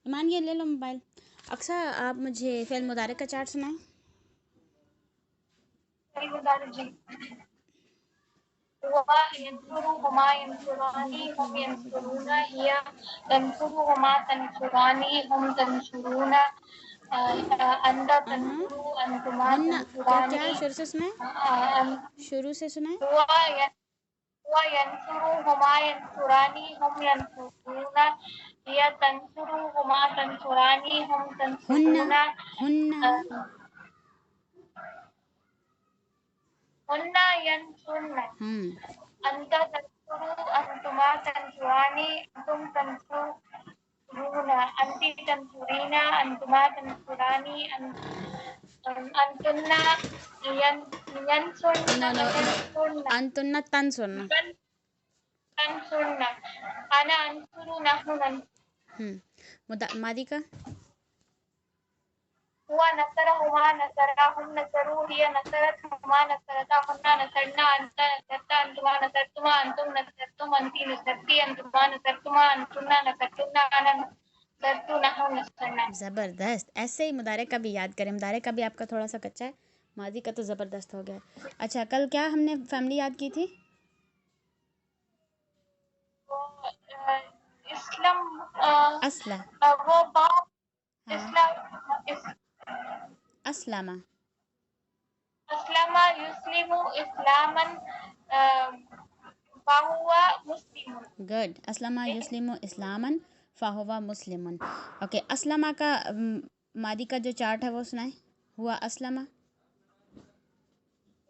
ईमान ये ले लो मोबाइल। अक्सर आप मुझे फ़िल मुदारे का चार्ट सुनाएं। हुआ यंसुरुहुमा यंसुरानी हुम यंसुरूना हिया तंसुरुहुमा तंसुरानी हुम तंसुरूना अंता तंसुरु अंतुमा हुन्ना क्या क्या तंसुरानी शुरू से सुनाएं, शुरू से सुनाएं। हुआ यंसुरुहुमा यंसुरानी हुम यंसुरूना हिया तंसुरुहुमा तंसुरानी हुम हुन्ना तंसुरूना हुन्ना हुन्ना यंसुरना अंता तंसुरु अंतुमा तंसुरानी अंतुम तंसुरूना अंती तंसुरीना अंतुमा तंसुरानी अंतुन्ना यंसुरना नो अंतुन्ना तंसुरना तंसुरना अना अंसुरु नहनु मादी का हुआ नसरहुमा नसराहुम नसरू हिया नसरतहुमा नसरताहुन्ना नसरना अंता नसरता अंतुमा नसरतुमा अंतुम नसरतुम अंती नसरती अंतुमा नसरतुमा अंतुन्ना नसरतुन्ना अना नसरतु नहनु नसरना। ज़बरदस्त। ऐसे ही मुदारे का भी याद करें। मुदारे का भी आपका थोड़ा सा कच्चा है, मादी का तो ज़बरदस्त हो गया। अच्छा, कल क्या हमने फैमिली याद की थी? इस्लाम असला वो बाप हाँ इस्लाम असलामा अस्लामा युस्लिमु इस्लामन फाहुवा मुस्लिमुन। गुड। असलमा युस्लिमु इस्लामन फ़ाहुवा मुस्लिमुन। ओके, असलमा का मादी का जो चार्ट है वो सुनाए। हुआ असलमा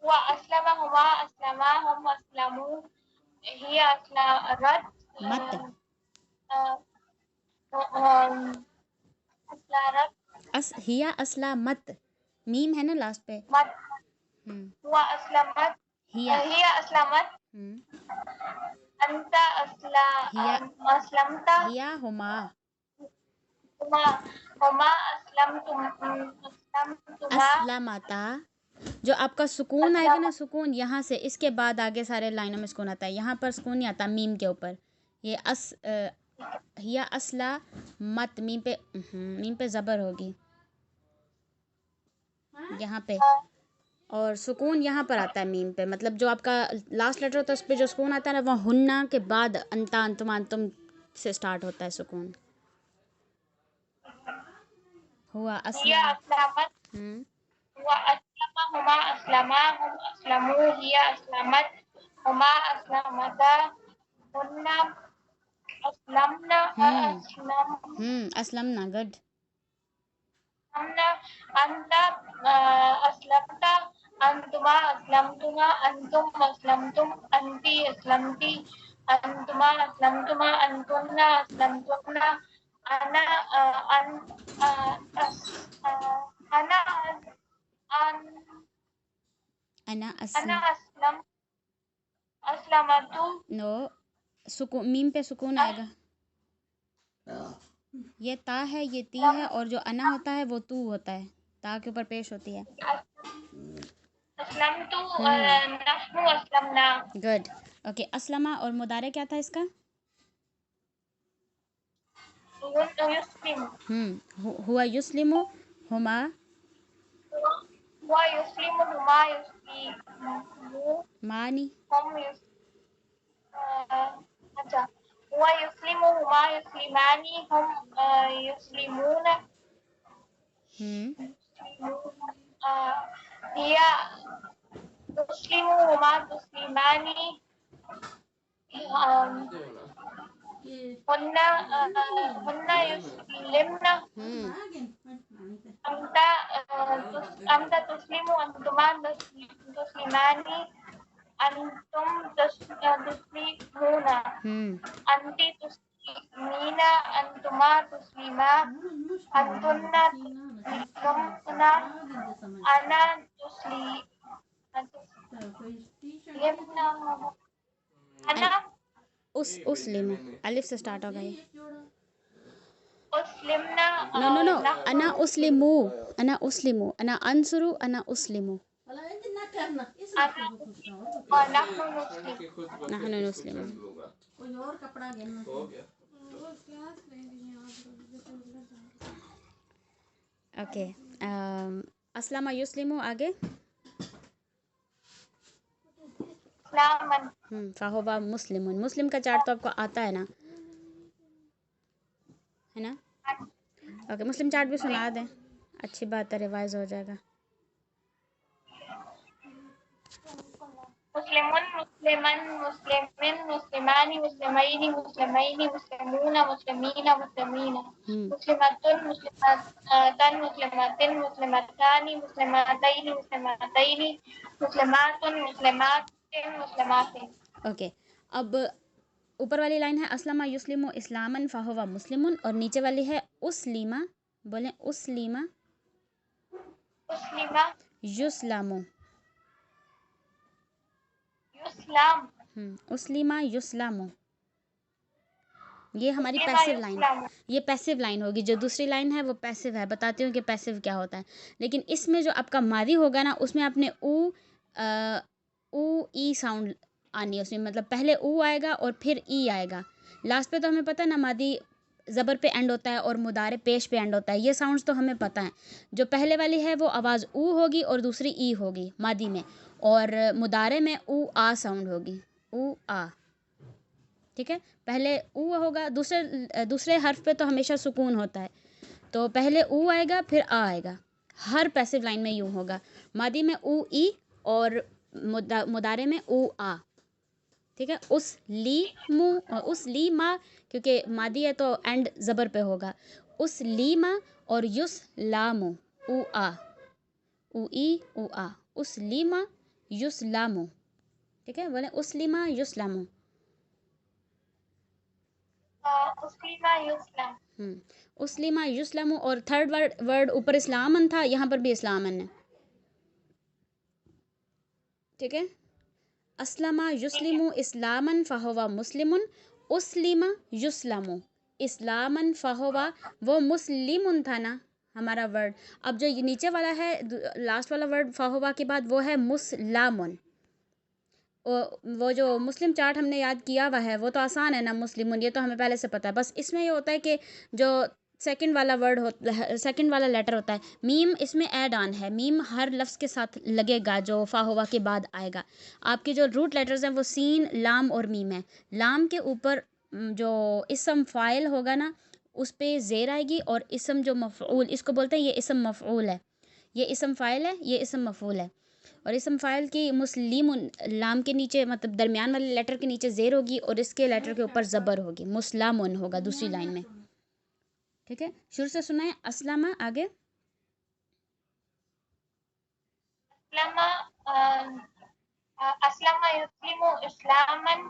हुआ अस्लमा हुमा अस्लमा हम अस्लमू हिया अस्लरत मत अस्लरत हिया असला मत, मीम है ना लास्ट पे। मत हुआ अस्लमत हिया अस्लमत अंता अस्लमता हिया हुमा हुमा अस्लमतुमा असलमता। जो आपका सुकून आएगा ना, सुकून यहाँ से, इसके बाद आगे सारे लाइनों में सुकून आता है। यहाँ पर सुकून नहीं आता मीम के ऊपर। ये हिया असला मत, मीम पे ज़बर होगी यहाँ पे, और सुकून यहाँ पर आता है मीम पे। मतलब जो आपका लास्ट लेटर होता है उस पर जो सुकून आता है ना, वह हुन्ना के बाद अंता अंतुम अंतुम से स्टार्ट होता है सुकून। हुआ असला हुआ अस्लमा हुमा अस्लमा हम अस्लमू हिया अस्लमत हुमा अस्लमता हुन्ना अस्लमना असलमना। गुड। अंता अस्लमता अंतुमा अस्लमतुमा अंतुम अस्लमतुम अंती अस्लमती अंतुमा अस्लमतुमा अंतुन्ना अस्लमतुन्ना अना अना अस्लमतु नो, सुकून मीम पे सुकून आएगा। ये ता है, ये ती है, और जो अना होता है वो तू होता है, ता के ऊपर पेश होती है। अस्लमतु नहनु अस्लमना। गुड। ओके, असलमा और मुदारे क्या था इसका? हुआ युस्लिमु हुमा हुआ युस्लिमु हुमा युस्लिमु मानी। अच्छा, हुआ युस्लिमु हुमा युस्लिमानी हम युस्लिमूना हिया तुस्लिमु हुमा तुस्लिमानी हुन्ना युस्लिमना अंता तुस्लिमु अंतुमा तुस्लिमानी अंतुम तुस्लिमूना अंती तुस्लिमीना अंतुमा तुस्लिमा अंतुन्ना तुस्लिमुना अना तुस्लिमना अना उसलिम अलिफ से स्टार्ट होगा ये। उसलिमना नो अना उसलिमु, अना उसलिमु, अना अंसुरु, अना उसलिमु, नहनु नुस्लिमु। ओके, अस्लमा युस्लिमु आगे। इस्लामन। फाहुवा मुस्लिमुन। मुस्लिम का चार्ट तो आपको आता है ना? ओके, मुस्लिम चार्ट भी सुना दें, अच्छी बात है, रिवाइज हो जाएगा। मुस्लिमुन, मुस्लिमन, मुस्लिमिन, मुस्लिमानी, मुस्लिमैनी, मुस्लिमैनी, मुस्लिमूना, मुस्लिमीना, मुस्लिमीना, मुस्लिमतुन, मुस्लिमतन, मुस्लिमतिन, मुस्लिमतानी, मुस्लिमतैनी, मुस्लिमतैनी, मुस्लिमातुन, मुस्लिमातिन, मुस्लिमातिन। ओके, अब ऊपर वाली लाइन है अस्लमा युस्लिमु इस्लामन फ़हुवा मुस्लिमुन, और नीचे वाली है उस्लिमा, बोलें उस्लिमा उस्लिमा युस्लामु। युस्लाम। उस्लिमा युस्लामु, ये हमारी उस्लिमा पैसिव लाइन, युस्लाम। ये पैसिव लाइन होगी। जो दूसरी लाइन है वो पैसिव है, बताती हूँ कि पैसिव क्या होता है। लेकिन इसमें जो आपका मादी होगा ना, उसमें आपने ऊ ई साउंड आनी है उसमें, मतलब पहले ऊ आएगा और फिर ई आएगा। लास्ट पे तो हमें पता है ना, मादी ज़बर पे एंड होता है और मुदारे पेश पे एंड होता है, ये साउंड्स तो हमें पता है। जो पहले वाली है वो आवाज़ ऊ होगी और दूसरी ई होगी मादी में, और मुदारे में ऊ आ साउंड होगी, ऊ आ। ठीक है, पहले ऊ होगा, दूसरे हर्फ पे तो हमेशा सुकून होता है, तो पहले ऊ आएगा फिर आ आएगा। हर पैसिव लाइन में यूँ होगा, मादी में ऊ ई और मुदारे में ऊ आ। ठीक है, उस ली मा, क्योंकि मादी है तो एंड ज़बर पे होगा, उस ली मा और युस लामो, ऊ आ, ऊ ई ऊ आ, उस ली मा युस लामो। ठीक है, बोले उस ली मा युस लामो। उस्लिमा युस्लाम। उस्लिमा युस्लामु, और थर्ड वर्ड ऊपर इस्लामन था, यहाँ पर भी इस्लामन है। ठीक है, अस्लमा युस्लिमु इस्लामन फ़हुवा मुस्लिमुन, उस्लिमा युस्लामु इस्लामन फ़हुवा, वो मुस्लिमुन था ना हमारा वर्ड। अब जो ये नीचे वाला है, लास्ट वाला वर्ड फ़हुवा के बाद, वो है मुस्लामुन। वो जो मुस्लिम चार्ट हमने याद किया हुआ है वो तो आसान है ना, मुस्लिमुन, ये तो हमें पहले से पता है। बस इसमें ये होता है कि जो सेकंड वाला वर्ड होता है, सेकंड वाला लेटर होता है, मीम इसमें ऐड ऑन है। मीम हर लफ्ज़ के साथ लगेगा जो फ़ाहुवा के बाद आएगा। आपके जो रूट लेटर्स हैं वो सीन, लाम और मीम है। लाम के ऊपर जो इसम फ़ाइल होगा ना, उस पर ज़ेर आएगी, और इसम जो मफ़ऊल, इसको बोलते हैं ये इसम मफ़ऊल है, ये इसम फ़ाइल है, ये इसम मफ़ऊल है। और इसम फ़ाइल की मुस्लिमुन, लाम के नीचे मतलब दरमियान वाले लेटर के नीचे ज़ेर होगी और इसके लेटर के ऊपर ज़बर होगी, मुस्लामुन होगा दूसरी लाइन में। ठीक है, शुरू से सुनाए। अस्लमा आगे। अस्लमा युस्लिमु इस्लामन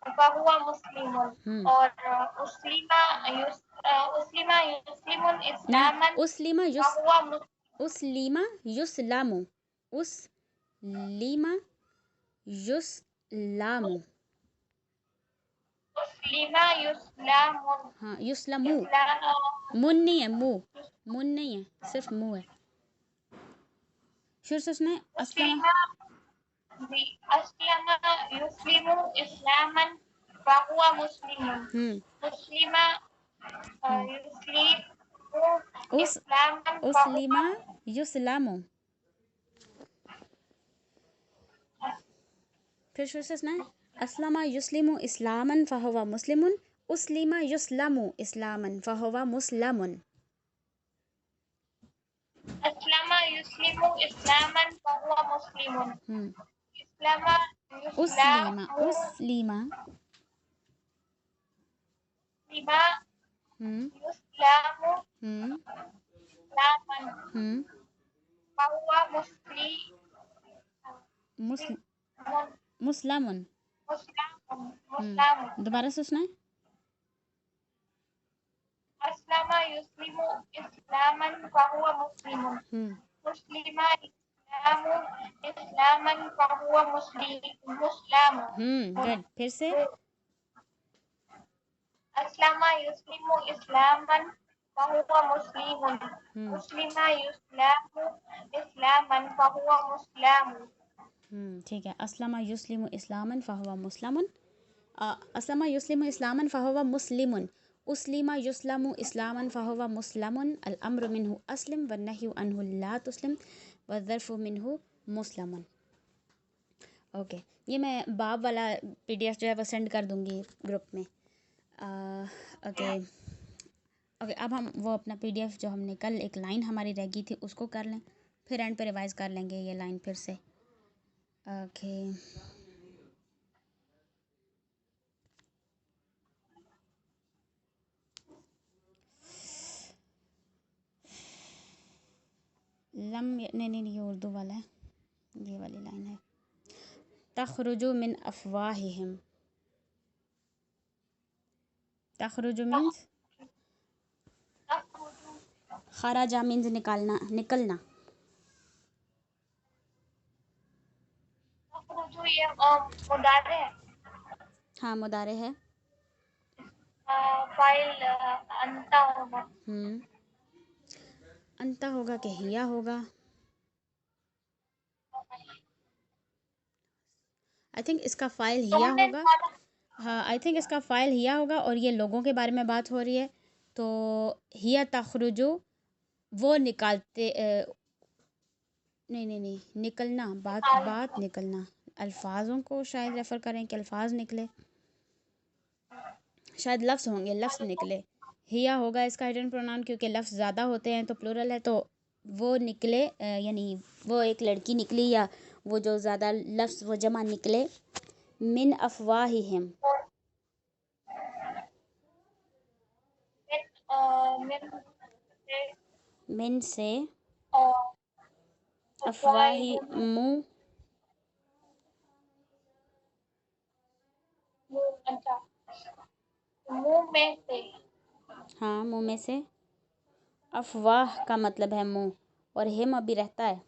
फ़हुवा मुस्लिमुन, और उस्लिमा युस्लिमुन ना, इस्लामन उस्लिमा फ़हुवा उस्लिमा युस्लामु, उस्लिमा युस्लामु। उस्लिमा युस्लामुन। हाँ, युस्लामु, मुन नहीं है, मुन नहीं है, सिर्फ मु है। शुरू से सुनाए। अस्लमा अस्लमा युस्लिमु इस्लामन फ़हुवा मुस्लिमुन, उस्लिमा युस्लिमु इस्लामन उस्लिमा युस्लामु। फिर शुरू से सुनाए। अस्लमा युस्लिमु इस्लामन फ़हुवा मुस्लिमुन, उस्लिमा युस्लामु इस्लामन फ़हुवा मुस्लमुन। अस्लमा युस्लिमु इस्लामन फ़हुवा मुस्लिमुन, इस्लामा उस्लिमा युस्लामु उस्लिमा युस्लामु इस्लामन फ़हुवा मुस्लमुन। मुस्लिमुन। दोबारा से सुनाए। अस्लमा युस्लिमु इस्लामन फ़हुवा मुस्लिमुन, मुस्लिमा युस्लिमु इस्लामन फ़हुवा मुस्लिम। गुड, फिर से। अस्लमा युस्लिमु इस्लामन फ़हुवा मुस्लिमुन, मुस्लिमा युस्लिमु इस्लामन फ़हुवा मुस्लिम। ठीक है, अस्लमा युस्लिमु इस्लामन फ़हुवा मुस्लिमुन, अस्लमा युस्लिमु इस्लामन फ़हुवा मुस्लिमुन, उस्लिमा युस्लमु इस्लामन फ़हुवा मुस्लमुन अल अम्रु मिन्हु अस्लिम व नह्यु अन्हु ला तुस्लिम व ज़र्फ़ु मिन्हु मुस्लमन। ओके, ये मैं बाब वाला PDF जो है वो सेंड कर दूँगी ग्रुप में। ओके ओके, अब हम वो अपना PDF जो हमने कल एक लाइन हमारी रह गई थी उसको कर लें, फिर एंड पे रिवाइज़ कर लेंगे ये लाइन फिर से। ओके नहीं, ये उर्दू वाला है, ये वाली लाइन है। तखरुजु मिन अफ़वाहिहिम, तखरुजु मीन्स खराजा मीन्स निकालना, निकलना। तखरुजु ये मुदारे है। हाँ मुदारे है। फाइल अंता होगा। अंता होगा कि हिया होगा? आई थिंक इसका फ़ाइल हिया तुमने होगा। हाँ आई थिंक इसका फ़ाइल हिया होगा और ये लोगों के बारे में बात हो रही है, तो हिया तखरुजु वो निकालते, नहीं निकलना, बात निकलना, अल्फाजों को शायद रेफ़र करें कि अल्फाज निकले, शायद लफ्ज़ होंगे, लफ्ज़ निकले। हिया होगा इसका हिडन प्रोनाउन, क्योंकि लफ्ज़ ज़्यादा होते हैं तो प्लूरल है, तो वो निकले, यानी वो एक लड़की निकली या वो जो ज़्यादा लफ्ज़ वो जमा निकले। मिन अफ़वाहिहिम, मिन से, अफ़वाही मुँह, मुंह में से। हाँ मुँह में से। अफ़वाह का मतलब है मुँह, और हिम अभी रहता है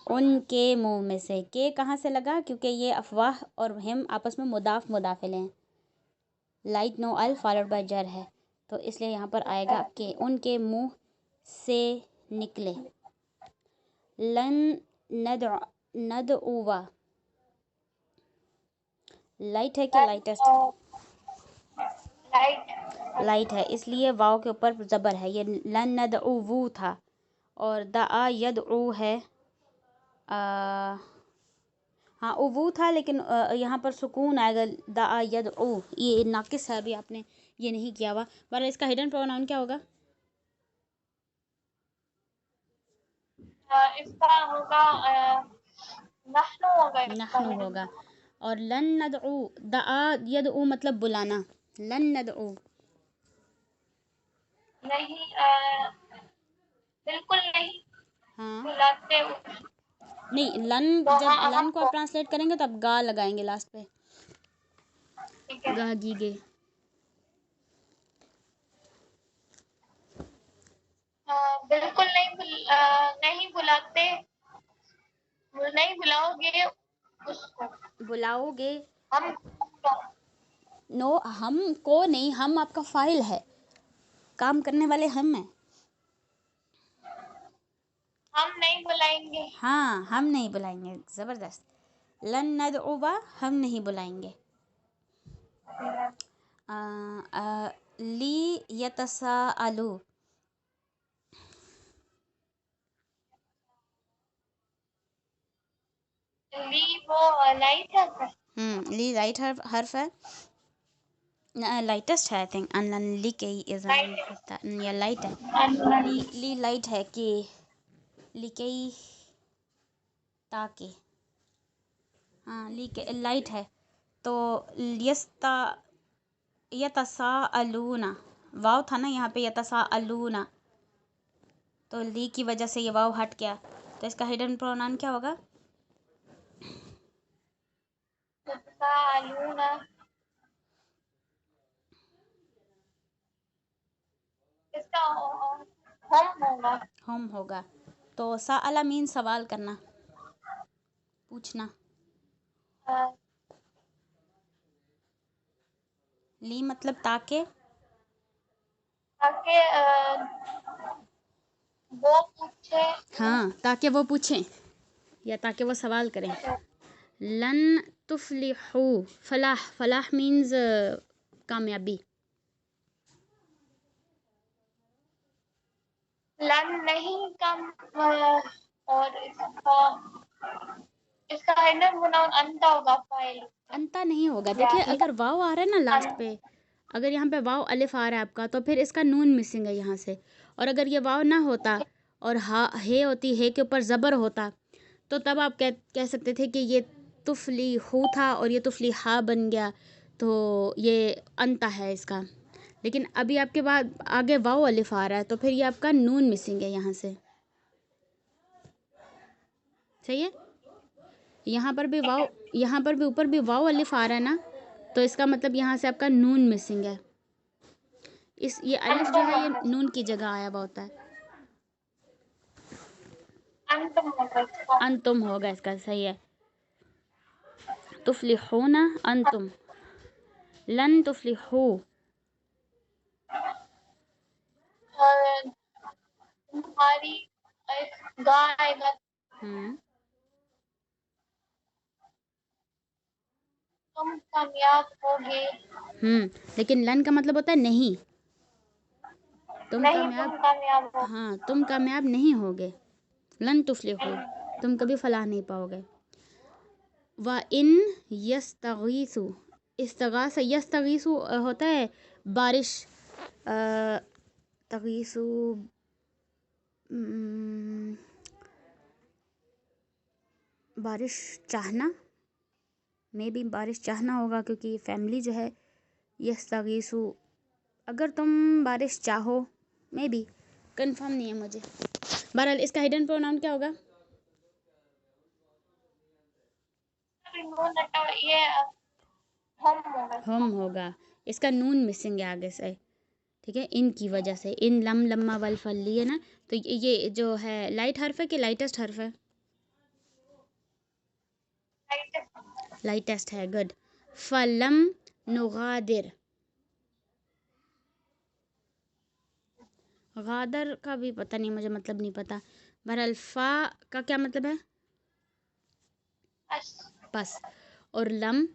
उनके मुँह में से। के कहाँ से लगा? क्योंकि ये अफ़वाह और हिम आपस में मुदाफ़ मुदाफ़िल हैं। लाइट नो अल फॉलोड बाय जर है, तो इसलिए यहाँ पर आएगा कि उनके मुँह से निकले। लन नदउवा, लाइट है कि लाइटेस्ट? लाइट है, इसलिए वाव के ऊपर ज़बर है। ये लन नदउ था, और दआ यदउ है। हाँ उवू था, लेकिन यहाँ पर सुकून आएगा, दआ यदउ। ये नाकिस है, अभी आपने ये नहीं किया हुआ। पर इसका हिडन प्रोनाउन क्या होगा? इसका होगा नहनु होगा। नहनु होगा। और लन नदउ, दआ यदउ मतलब बुलाना। लन नदउ नहीं, बिल्कुल नहीं। हाँ बुलाते नहीं, लन तो जब हाँ, लन को आप ट्रांसलेट करेंगे तब गा लगाएंगे लास्ट पे, ठीक है। गा गीगे। बिल्कुल नहीं बुलाते, नहीं बुलाओगे उसको। बुलाओगे, हम नो हम को नहीं, हम आपका फाइल है, काम करने वाले हम हैं। नहीं बुलाएंगे। हाँ हम नहीं बुलाएंगे, ज़बरदस्त। लन नदउवा, हम नहीं बुलाएंगे। ली यतसाअलू, ली वो लाइट है। ली लाइट हर्फ है, लाइटेस्ट है आई थिंक। अनलन ली के इज़ या लाइट है। ली लाइट है कि लिकई ताकि, हाँ ली के लाइट है। तो यस्ता यतसाअलूना, वाव था ना यहाँ पे, यतसाअलूना, तो ली की वजह से ये वाव हट गया, तो इसका हिडन प्रोनाउन क्या होगा? यतसाअलूना, इसका हम होगा। हम होगा। तो साअला मीन सवाल करना, पूछना। ली मतलब ताकि, ताकि वो पूछे। हाँ ताकि वो पूछें या ताकि वो सवाल करें। लन तुफलिहू, फलाह, फलाह मीन्स कामयाबी। लन नहीं कम और इसका है प्रोनाउन अंता होगा फाइल। अंता नहीं होगा। देखिए अगर वाव आ रहा है ना लास्ट पे, अगर यहाँ पे वाव अलिफ आ रहा है आपका तो फिर इसका नून मिसिंग है यहाँ से। और अगर ये वाव ना होता और हा हे होती, हे के ऊपर ज़बर होता, तो तब आप कह सकते थे कि ये तुफली हू था और ये तुफली हा बन गया, तो ये अंता है इसका। लेकिन अभी आपके बाद आगे वाव अलिफ आ रहा है तो फिर ये आपका नून मिसिंग है यहाँ से। सही है। यहाँ पर भी वाव, यहाँ पर भी ऊपर भी वाव अलिफ आ रहा है ना, तो इसका मतलब यहाँ से आपका नून मिसिंग है। ये अलिफ जो है ये नून की जगह आया हुआ होता है। अंतुम होगा इसका। सही है। तुफलिहूना अंतुम, लन तुफलिहू। तुम्हारी गाय आएगा, तुम कामयाब होगे। लेकिन लन का मतलब होता है नहीं। तुम नहीं, कामयाब, तुम कामयाब हो। हाँ तुम कामयाब नहीं होगे। लन तुफलिहू, तुम कभी फलाह नहीं पाओगे। व इन यस्तगीसु, इस्तगासा, यस्तगीसु होता है बारिश, तगीसु बारिश चाहना, मे भी बारिश चाहना होगा क्योंकि ये फैमिली जो है यस्तगीसु, अगर तुम बारिश चाहो, मे भी, कंफर्म नहीं है मुझे। बहरहाल इसका हिडन प्रोनाउन क्या होगा? ये हम होगा। इसका नून मिसिंग है आगे से, ठीक है, इन की वजह से। इन लम लम्मा वल फल लिए ना, तो ये जो है लाइट हर्फ है कि लाइटेस्ट हर्फ है? लाइटेस्ट है। गुड। फलम नुगादिर, गादर का भी पता नहीं मुझे, मतलब नहीं पता। बहरहाल फा का क्या मतलब है? बस। और लम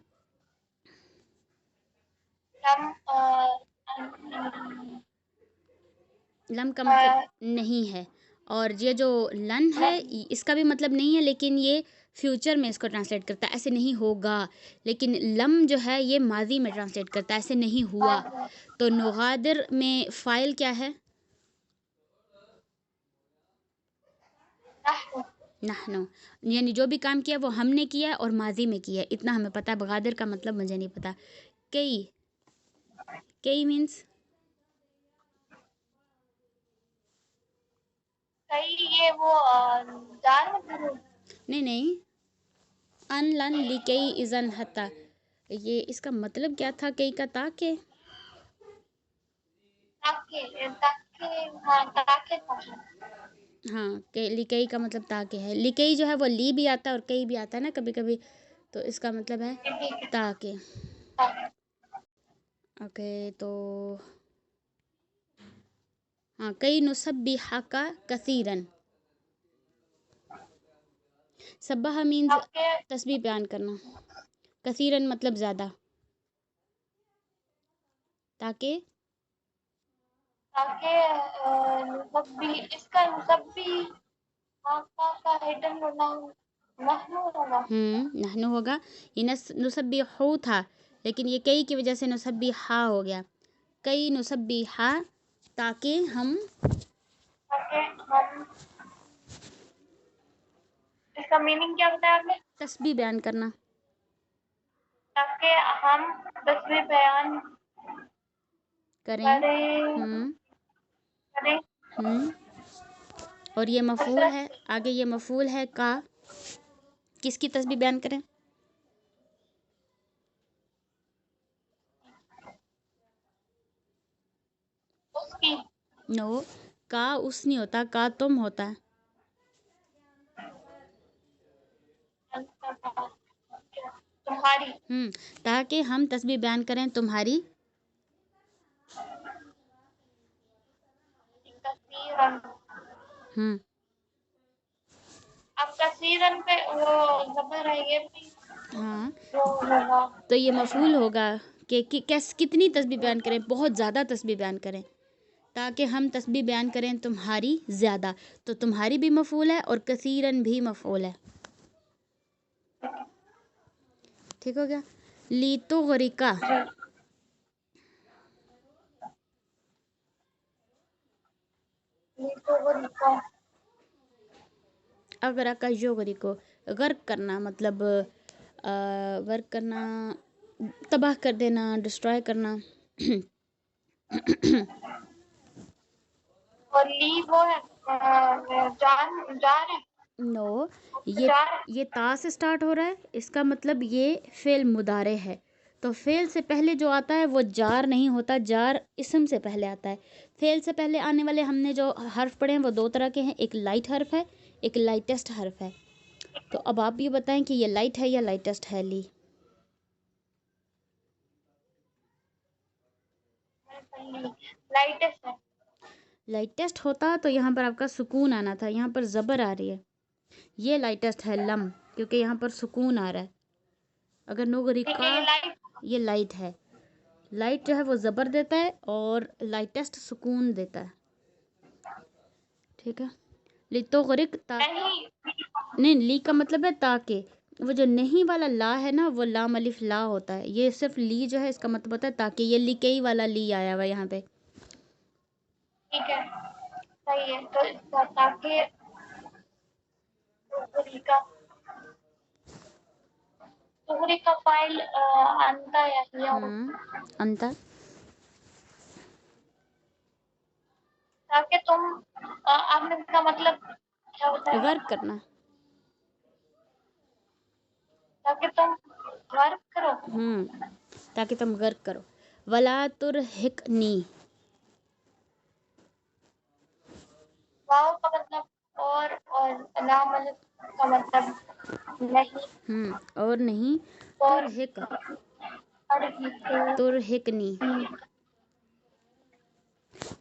का मतलब नहीं है। और ये जो लन है इसका भी मतलब नहीं है, लेकिन ये फ्यूचर में इसको ट्रांसलेट करता है, ऐसे नहीं होगा। लेकिन लम जो है ये माजी में ट्रांसलेट करता है, ऐसे नहीं हुआ। तो नुगादिर में फाइल क्या है? नहनो, यानी जो भी काम किया वो हमने किया और माजी में किया, इतना हमें पता है। बगादिर का मतलब मुझे नहीं पता। कई, कई मीन्स ये वो नहीं, अन लन लिकई इज़न हता, ये इसका मतलब क्या था? कई का ताके, हाँ लिकई का मतलब ताके है। लिकई जो है वो ली भी आता है और कई भी आता है ना कभी कभी, तो इसका मतलब है ताके। ओके, तो हाँ, कई नुसब्बिहा का कसीरन। सब्बाहा मीन्स तस्बीह बयान करना, कसीरन मतलब ज़्यादा। ताकि इसका मुसब्बी का हिडन प्रोनाउन नहनु होगा। ये नुसब्बिहू था, लेकिन ये कई की वजह से नुसब्बिहा हो गया। कई नुसब्बिहा, ताकि हम, इसका मीनिंग क्या बताया आपने? तस्बीह बयान करना, ताकि हम तस्बीह बयान करें। करें। और ये मफूल है, आगे ये मफूल है का, किसकी तस्बीह बयान करें? उसकी। नो, का उस नहीं होता, का तुम होता है। तुम्हारी। ताकि हम तस्बीह बयान करें तुम्हारी। अब कसीरन पे वो ज़बर है, ये भी हाँ, वो होगा। तो ये मफूल होगा कि कैस कितनी तस्बीह बयान करें, बहुत ज़्यादा तस्बीह बयान करें, ताकि हम तस्बीह बयान करें तुम्हारी ज़्यादा। तो तुम्हारी भी मफूल है और कसीरन भी मफूल है। ठीक हो गया। लितुग़रिका, लितुग़रिका, अगरका युग़रिको, गर्क करना मतलब वर्क करना, तबाह कर देना, डिस्ट्रॉय करना। और ली वो है जान जार है, नो, जार है। ये ता से स्टार्ट हो रहा है, इसका मतलब ये फ़ेल मुदारे है। तो फ़ेल से पहले जो आता है वो जार नहीं होता, जार इसम से पहले आता है। फ़ेल से पहले आने वाले हमने जो हर्फ पढ़े हैं वो दो तरह के हैं, एक लाइट हर्फ है, एक लाइटेस्ट हर्फ है। तो अब आप ये बताएं कि ये लाइट है या लाइटेस्ट है। ली लाइटेस्ट है। लाइटेस्ट होता तो यहाँ पर आपका सुकून आना था, यहाँ पर ज़बर आ रही है। ये लाइटेस्ट है लम, क्योंकि यहाँ पर सुकून आ रहा है। अगर नुग़रिका, ये लाइट है। लाइट जो है वो ज़बर देता है और लाइटेस्ट सुकून देता है। ठीक है। लितुग़रिक नहीं, ली का मतलब है ताकि। वो जो नहीं वाला ला है ना, वो लाम अलिफ ला होता है। ये सिर्फ ली जो है इसका मतलब होता है ताकि। ये लिकई वाला ली आया हुआ यहाँ पे। ठीक है, सही है। तो ताकि तुग़रिका फाइल अंता या हिया, अंतर ताकि तुम आपने का मतलब क्या होता है? गर्क करना, ताकि तुम वर्क करो। ताकि तुम गर्क करो। वला तुरहिकनी, वाव का मतलब और लाम अलिफ का मतलब नहीं। और नहीं। और तुरहिक, तुरहिक, तुरहिकनी।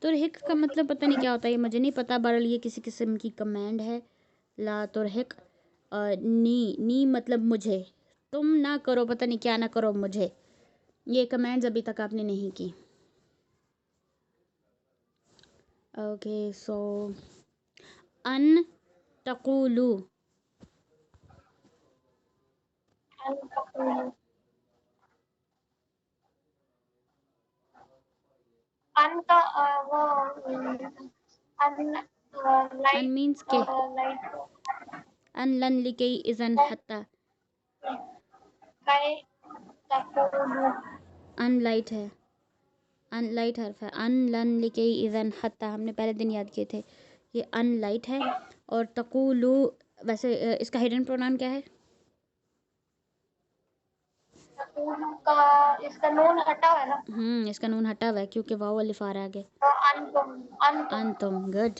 तुरहिक का मतलब पता नहीं क्या होता है, ये मुझे नहीं पता। बहरहाल ये किसी किस्म की कमांड है। ला तुरहिक, नी मतलब मुझे, तुम ना करो, पता नहीं क्या ना करो मुझे। ये कमांड्स अभी तक आपने नहीं की। ओके, सो अन तक़ूलू, अन का वो अन अन लाइट, मीन्स के, लाइट अन लन लिकई इज़न हत्ता। काय तक़ूलू, अन लाइट है, अन लाइट हर्फ है। अन लन लिकई इज़न हत्ता हमने पहले दिन याद किए थे। ये अन लाइट है। और तक़ूलू, वैसे इसका हिडन प्रोनाउन क्या है? तक़ूलू का इसका नून हटा हुआ है ना, इसका नून हटा हुआ है क्योंकि वाव अलिफ आ रहा है आगे। तो अंतुम, अंतुम, गुड।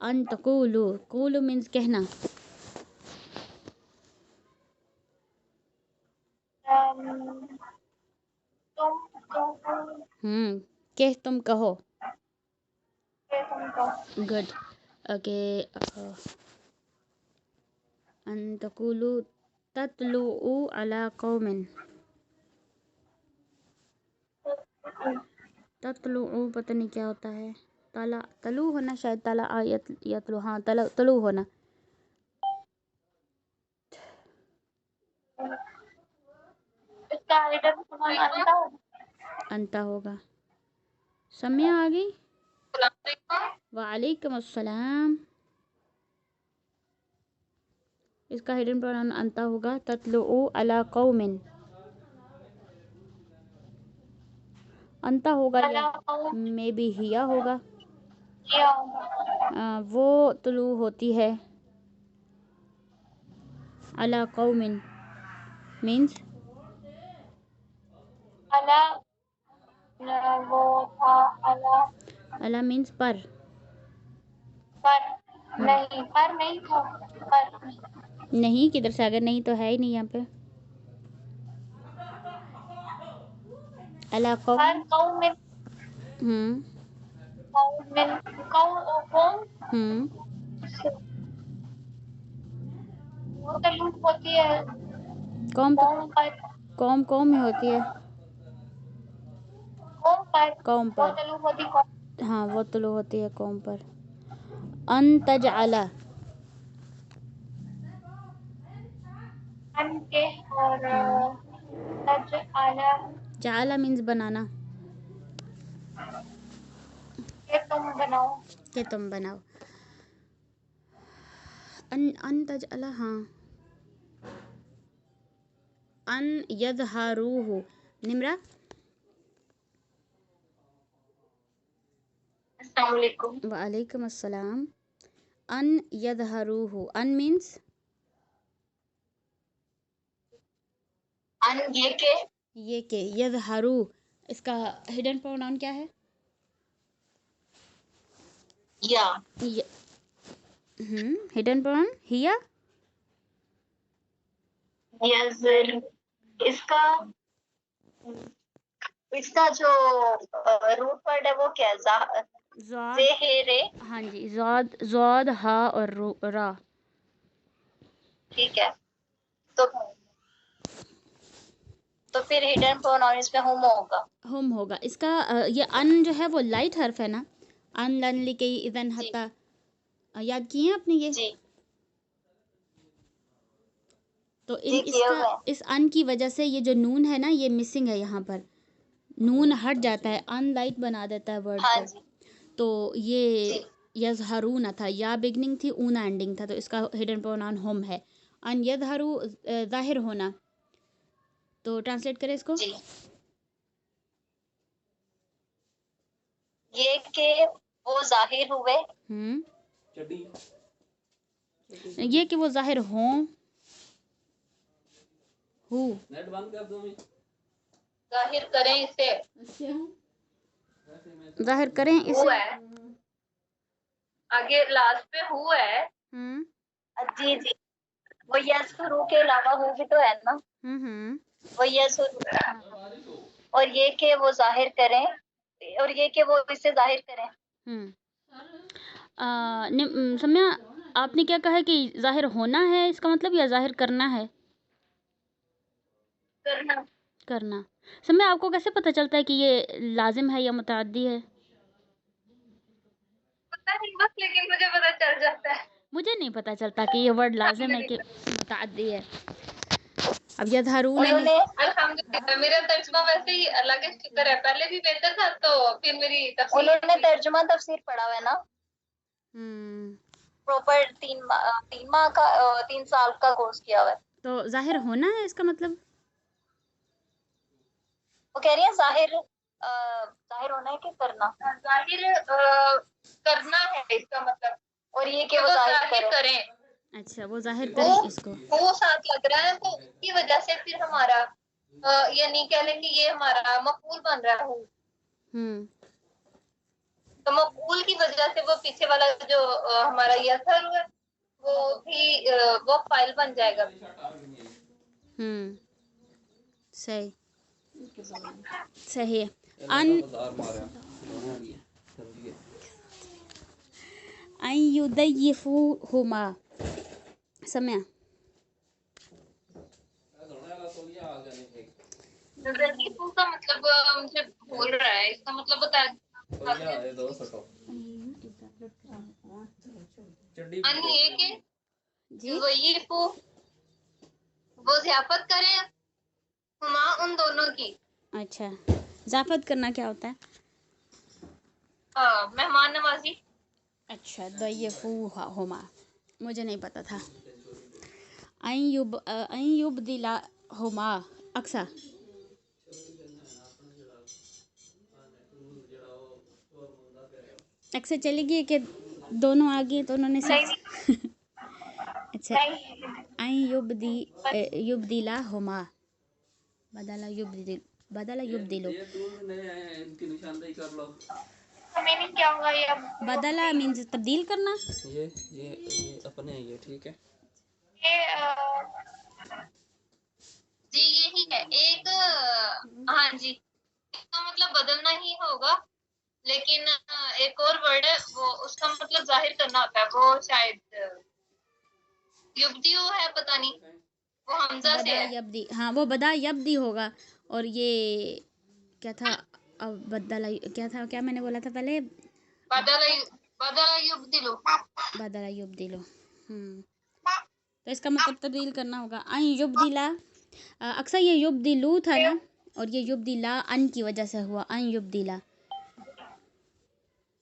अन तक़ूलू, कूलू मीन्स कहना। तुम के तुम कहो। तुम कहो। Good, okay. अन तक़ूलू तत्लुउ अला कौमिन, तत्लुउ पता नहीं क्या होता है। तला, तलु होना शायद, तला आयत यतलु, हाँ तला, तलु होना। इसका हिडन प्रोनाउन अंता होगा। सम्या आ गई। वालेकुम अस्सलाम। इसका हिडन प्रोनाउन अंता होगा। तत्लुउ अला कौमिन, अंता होगा या मे बी हिया होगा। वो तुलू होती है। अला कौमिन मीन्स, अला, वो था अला, अला मीन्स पर। पर नहीं था, पर नहीं किधर से अगर नहीं तो है ही नहीं यहाँ पे। अला कौम, कौमिन, कौमिन, कौन वो तो लूट होती है। कौम तो कौम पर, कौम कौम में होती है, कौम पर, कौम वो पर। तलु होती कौम, हाँ वो तुलु होती है कौम पर। अन तजअला, अन के, और तज आला जाला मीन्स बनाना, के तुम बनाओ, कि तुम बनाओ। अन तजअला, हाँ। अन यदहरूहु, निम्रा। अस्सलाम वालेकुम। वालेकुम अस्सलाम। अन यदहरूहु, अन मीन्स अन ये के, ये के, यदहरू इसका हिडन प्रोनाउन क्या है? या, हिडन प्रोनाउन हिया। यजर, इसका इसका जो रूट वर्ड है वो क्या है? ज़ाद, ज़ेहेरे, हाँ जी, ज़ाद ज़ाद हा और रा। ठीक है। तो फिर हिडन प्रोनाउन इसमें हुम होगा। हम होगा इसका। ये अन जो है वो लाइट हर्फ है ना, अन लन लिकई इदन जी हता, याद किए हैं आपने ये? जी तो जी, किए इसका हुए हैं। इस अन की वजह से ये जो नून है ना ये मिसिंग है, यहाँ पर नून हट जाता है, अन लाइट बना देता है वर्ड हाँ को। जी तो ये जी यजहरूना था, या बिगनिंग थी, ऊना एंडिंग था, तो इसका हिडन प्रोनाउन हम है। अन यजहरू जाहिर होना, तो ट्रांसलेट करें इसको। जी। ये के वो जाहिर हुए, ये कि वो जाहिर हों, हु, जाहिर करें इसे, जाहिर करें हु इसे। है, आगे लास्ट पे हु है। जी जी, वो यसरू के अलावा हु भी तो है ना, वो यसरू, और ये के वो जाहिर करें, और ये के वो इसे जाहिर करें। सम्या, आपने क्या कहा कि जाहिर होना है इसका मतलब, या जाहिर करना है? करना। करना। सम्या, आपको कैसे पता चलता है कि ये लाजिम है या मुतअद्दी है? पता नहीं बस, लेकिन मुझे पता चल जाता है। मुझे नहीं पता चलता कि ये वर्ड लाजिम है कि मुतअद्दी है। अब यदहरून है, उन्होंने अल्हम्दुलिल्लाह, मेरा तर्जुमा वैसे ही अल्लाह के शुक्र है, पहले भी बेहतर था, तो फिर मेरी तफसीर, उन्होंने तर्जुमा तफसीर पढ़ा हुआ है ना, प्रॉपर 3 माह का 3 साल का कोर्स किया हुआ है। तो जाहिर होना है इसका मतलब? वो कह रही है जाहिर होना है कि करना, जाहिर करना है इसका मतलब, और ये कि वो जाहिर करें। अच्छा, वो जाहिर करें इसको। वो साथ लग रहा है, तो उसकी वजह से फिर हमारा यानी कह लें कि ये हमारा मकबूल बन रहा है। तो मकबूल की वजह से वो पीछे वाला जो हमारा यसर है वो भी वो फाइल बन जाएगा। सही, सही है। अन युदय्यिफूहुमा, सम्या। युदय्यिफू का मतलब मुझे भूल रहा है, इसका मतलब बता। अन ये के युदय्यिफू वो ज़ियाफत करें, हुमा उन दोनों की। अच्छा, ज़ाफत करना क्या होता है? मेहमान नवाजी। अच्छा, दय्यफूहुमा, मुझे नहीं पता था। अन युबदिलाहुमा, अक्सा। अक्सर चलेगी कि दोनों आगे तो उन्होंने अच्छा, अन युबदिलाहुमा, बदला युबदिलो। मीनिंग क्या होगा ये? बदला मीन्स तब्दील करना। ये अपने ये ठीक है। ये जी यही है एक, हाँ जी, इसका मतलब बदलना ही होगा, लेकिन एक और वर्ड है वो उसका मतलब जाहिर करना होता है, वो शायद युब्दियो है, पता नहीं। वो हमजा से बदा है। यब्दी, हाँ वो बदा यब्दी होगा। और ये क्या था, अब बदला क्या था, क्या मैंने बोला था पहले, बदला बदला युबदिलु। बदला युब्दिलो। तो इसका मतलब तब्दील करना होगा अन युब्दिला। अक्सर ये युब्दिलू था ना, और ये युब्दिला अन की वजह से हुआ, अन युब्दिला।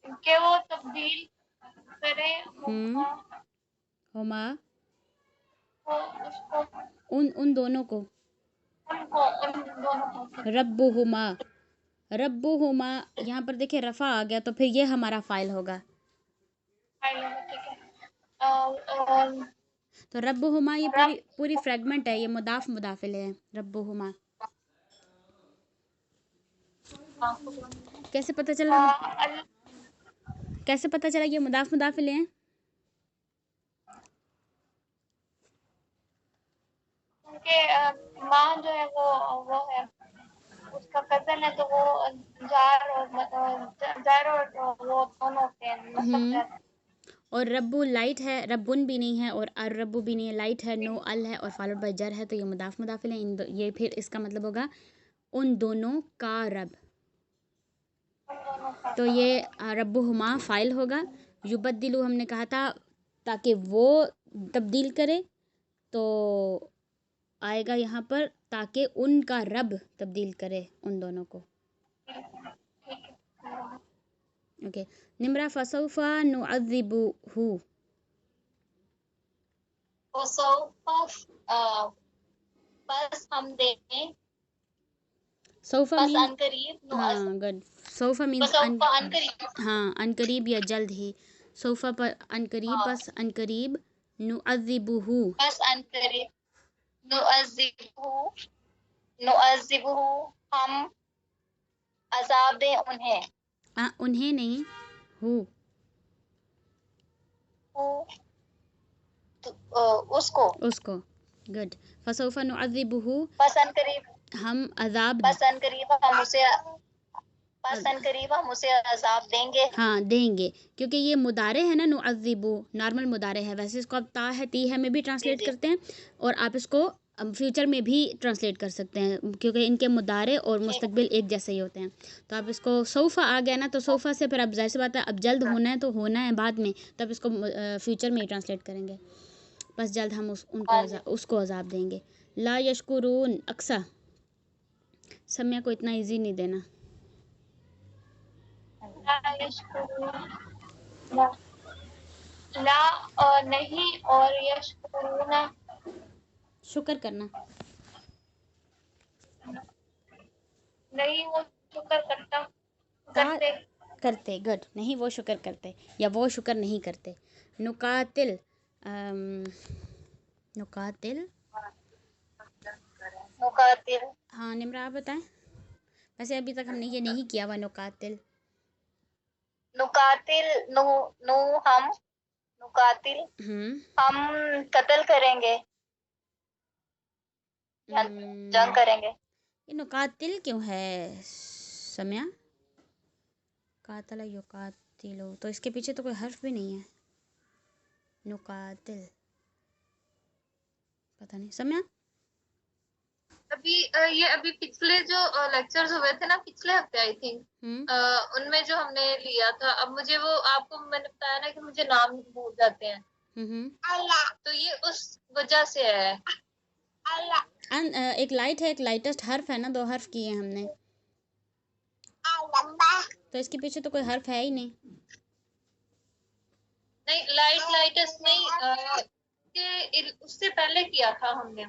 कि वो तब्दील करे हम्म हुमा, वो उसको उन दोनों को, उनको उन दोनों को रब्बुहुमा, रब्बुहुमा। यहाँ पर देखिए रफ़ा आ गया, तो फिर ये हमारा फ़ाइल होगा। ठीक है। अ, तो रब्बुहुमा ये रब पूरी फ्रेगमेंट है, ये मुदाफ मुदाफिल है रब्बुहुमा। कैसे पता चला, अल कैसे पता चला ये मुदाफ मुदाफिल है? उनके माँ जो है वो है उसका कजन है, तो वो जार और वो दोनों होते हैं, मतलब जार। और रब्बु लाइट है, रब्बुन भी नहीं है और अर रब्बु भी नहीं है, लाइट है, नो अल है और फॉलोड बाय जर है, तो ये मुदाफ मुदाफिल है। ये फिर इसका मतलब होगा उन दोनों का रब। उन दोनों का तो ये रब्बुहुमा फ़ाइल होगा। युबद्दिलु हमने कहा था ताकि वो तब्दील करे, तो आएगा यहाँ पर ताकि उनका रब तब्दील करे उन दोनों को। ओके, निम्रा फसौफा नुअज़्ज़िबुहु। बस हम देंगे, सौफा बस मीन, अनकरीब हाँ गुड। Sofa means अनकरीब। हाँ अनकरीब या जल्द ही। सौफा पर अनकरीब, बस अनकरीब। नुअज़्ज़िबुहु, बस अनकरीब। नुअज़्ज़िबुहु, नुअज़्ज़िबुहु, हम अजाब दें उन्हें। उन्हें नहीं, हु, उसको। उसको। गुड। फसौफा नुअज़्ज़िबुहु, बस अनकरीब, हम अजाब, बस अनकरीब हम उसे अजाब देंगे। हाँ देंगे, क्योंकि ये मुदारे है ना, नुअज़्ज़िबु नॉर्मल मुदारे है। वैसे इसको आप ता है ती है में भी ट्रांसलेट करते हैं, और आप इसको फ्यूचर में भी ट्रांसलेट कर सकते हैं, क्योंकि इनके मुदारे और मुस्तकबिल एक जैसे ही होते हैं। तो आप इसको सौफा आ गया ना, तो सौफा से फिर अब जाहिर सी बात है, अब जल्द होना है तो होना है बाद में, तो आप इसको फ्यूचर में ही ट्रांसलेट करेंगे। बस जल्द हम उसको अजाब देंगे। ला यशकुरून अक्सा, सम्या को इतना इजी नहीं देना। ला नहीं, और यशकुरूना शुक्र करना, नहीं, वो शुक्र का करते। करते, गुड। नहीं वो शुक्र करते या वो शुक्र नहीं करते। नुकातिल, नुकातिल, मुकातिल, हाँ निम्रा आप बताएं। वैसे अभी तक हमने ये नहीं किया हुआ नुकातिल। नुकातिल, नु नु हम, नुकातिल हम कत्ल करेंगे, जंग करेंगे। ये नुकातिल क्यों है सम्या? कातला युकातिलो, तो इसके पीछे तो कोई हर्फ भी नहीं है। नुकातिल, पता नहीं सम्या। अभी ये अभी पिछले जो लेक्चर्स हुए थे ना, पिछले हफ्ते आई थिंक, उनमें जो हमने लिया था, अब मुझे वो आपको मैंने बताया ना कि मुझे नाम भूल जाते हैं, तो ये उस वजह से है। एक लाइट है, एक लाइटेस्ट हर्फ है ना, दो हर्फ किए हमने, तो इसके पीछे तो कोई हर्फ है ही नहीं। नहीं, लाइटेस्ट नहीं, कि उससे पहले किया था हमने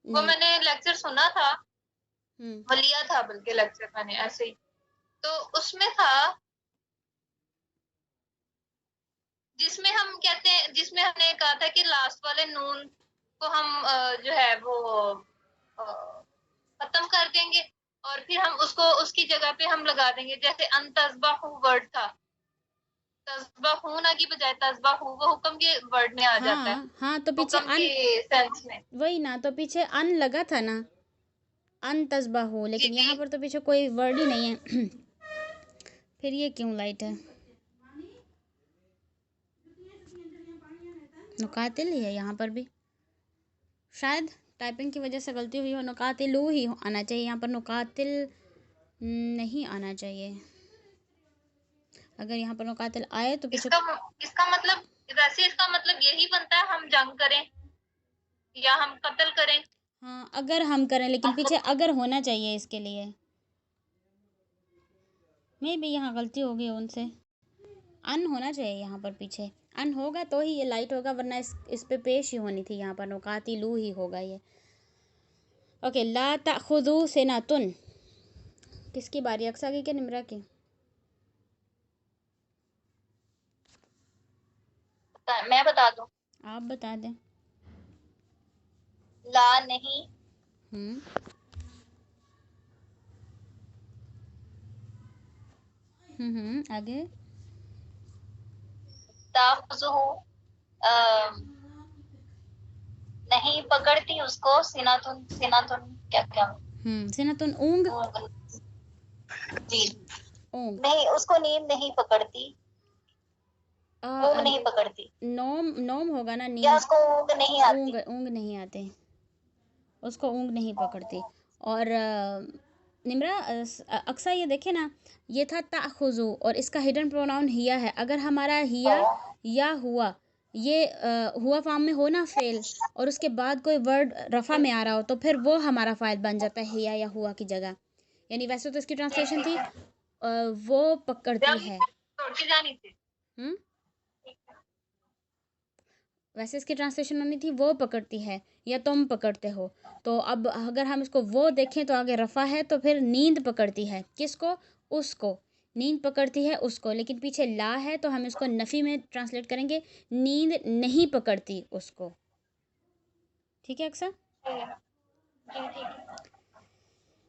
वो मैंने लेक्चर सुना था, वो लिया था बल्कि लेक्चर मैंने ऐसे ही, तो उसमें था जिसमें हम कहते हैं, जिसमें हमने कहा था कि लास्ट वाले नून को हम जो है वो खत्म कर देंगे, और फिर हम उसको उसकी जगह पे हम लगा देंगे, जैसे अनतज़बाहु वर्ड था, तज़बाहूना की बजाय तज़बाहु वो हुक्म के वर्ड में आ जाता है। हाँ तो पीछे हुक्म के सेंस में, वही ना, तो पीछे अन लगा था ना, अन तज़बाहु, लेकिन यहाँ पर तो पीछे कोई वर्ड ही नहीं है। फिर ये क्यों लाइट है? नुकातिल ही है यहाँ पर भी। शायद टाइपिंग की वजह से गलती हुई हो, नुकातिलू ही आना चाहिए यहाँ पर, नुकातिल नहीं आना चाहिए। अगर यहाँ पर नुकातिल आए तो पीछे इसका मतलब, वैसे इसका मतलब यही बनता है हम जंग करें या हम कत्ल करें। हाँ, अगर हम करें, लेकिन पीछे अगर होना चाहिए इसके लिए। मैं भी यहाँ गलती हो गई उनसे, अन होना चाहिए यहाँ पर पीछे, अन होगा तो ही ये लाइट होगा, वरना इस पे पेश ही होनी थी, यहाँ पर नुकातिलू ही होगा ये। ओके, ला ताखुदू सिनातुन, किसकी बारी, अक्सा की कि निमरा की? मैं बता दूं? आप बता दें। ला नहीं, आगे। ताखुज़ुहु, नहीं पकड़ती उसको, सिनातुन, सिनातुन क्या क्या, सिनातुन ऊंग, जी ऊंग नहीं, उसको नींद नहीं पकड़ती, ऊँग नहीं पकड़ती, नोम, नोम होगा ना, या नींद, उसको ऊँग नहीं आती। ऊंग नहीं आते, उसको ऊँग नहीं पकड़ती। और निमरा अक्सा ये देखे ना, ये था ताखुज़ू और इसका हिडन प्रोनाउन हिया है। अगर हमारा हिया या हुआ, ये हुआ फॉर्म में हो ना फेल, और उसके बाद कोई वर्ड रफ़ा में आ रहा हो, तो फिर वो हमारा फ़ाइल बन जाता है हिया या हुआ की जगह। यानी वैसे तो इसकी ट्रांसलेशन थी वो पकड़ती है, वैसे इसकी ट्रांसलेशन होनी थी वो पकड़ती है या तुम पकड़ते हो। तो अब अगर हम इसको वो देखें तो आगे रफ़ा है, तो फिर नींद पकड़ती है किसको, उसको, नींद पकड़ती है उसको, लेकिन पीछे ला है तो हम इसको नफ़ी में ट्रांसलेट करेंगे, नींद नहीं पकड़ती उसको। ठीक है अक्सर?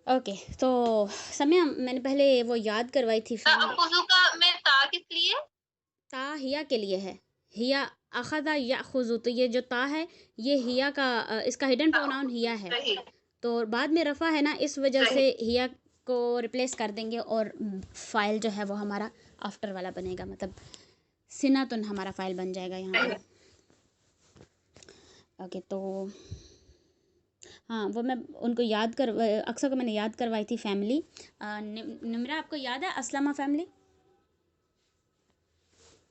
ओके, तो समय मैंने पहले वो याद करवाई थी, ताखुज़ु का में ता किस लिए? ता हिया के लिए है, हिया अखदा या खुजू, तो ये जो ता है ये हिया का इसका हिडन प्रोनाउन हिया है, तो बाद में रफ़ा है ना, इस वजह से हिया को रिप्लेस कर देंगे और फाइल जो है वो हमारा आफ्टर वाला बनेगा, मतलब सिनातुन हमारा फाइल बन जाएगा यहाँ पे। ओके, तो हाँ, वो मैं उनको याद कर, अक्सर को मैंने याद करवाई थी फैमिली। निमरा आपको याद है असलमा फैमिली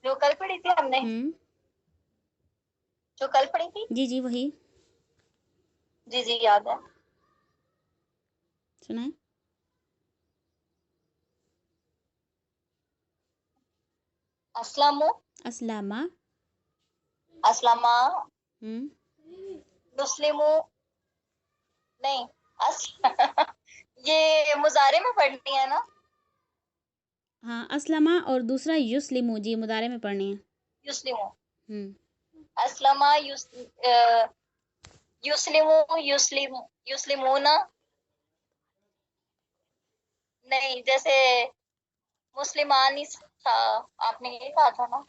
जो कल पढ़ी थी हमने, जो कल पढ़ी थी? जी जी वही, जी जी याद है। सुनाए। अस्लमु, असलामा, अस्लमा, हम्म, मुस्लिमु, नहीं ये मुजारे में पढ़नी है ना? हाँ असलमा, और दूसरा युस्लिमू, जी मुदारे में पढ़नी है। युस्लिमु, अस्लमा, युस्लिमु, युस्लिमूना, नहीं, जैसे मुस्लिमानी था, आपने ये कहा था ना?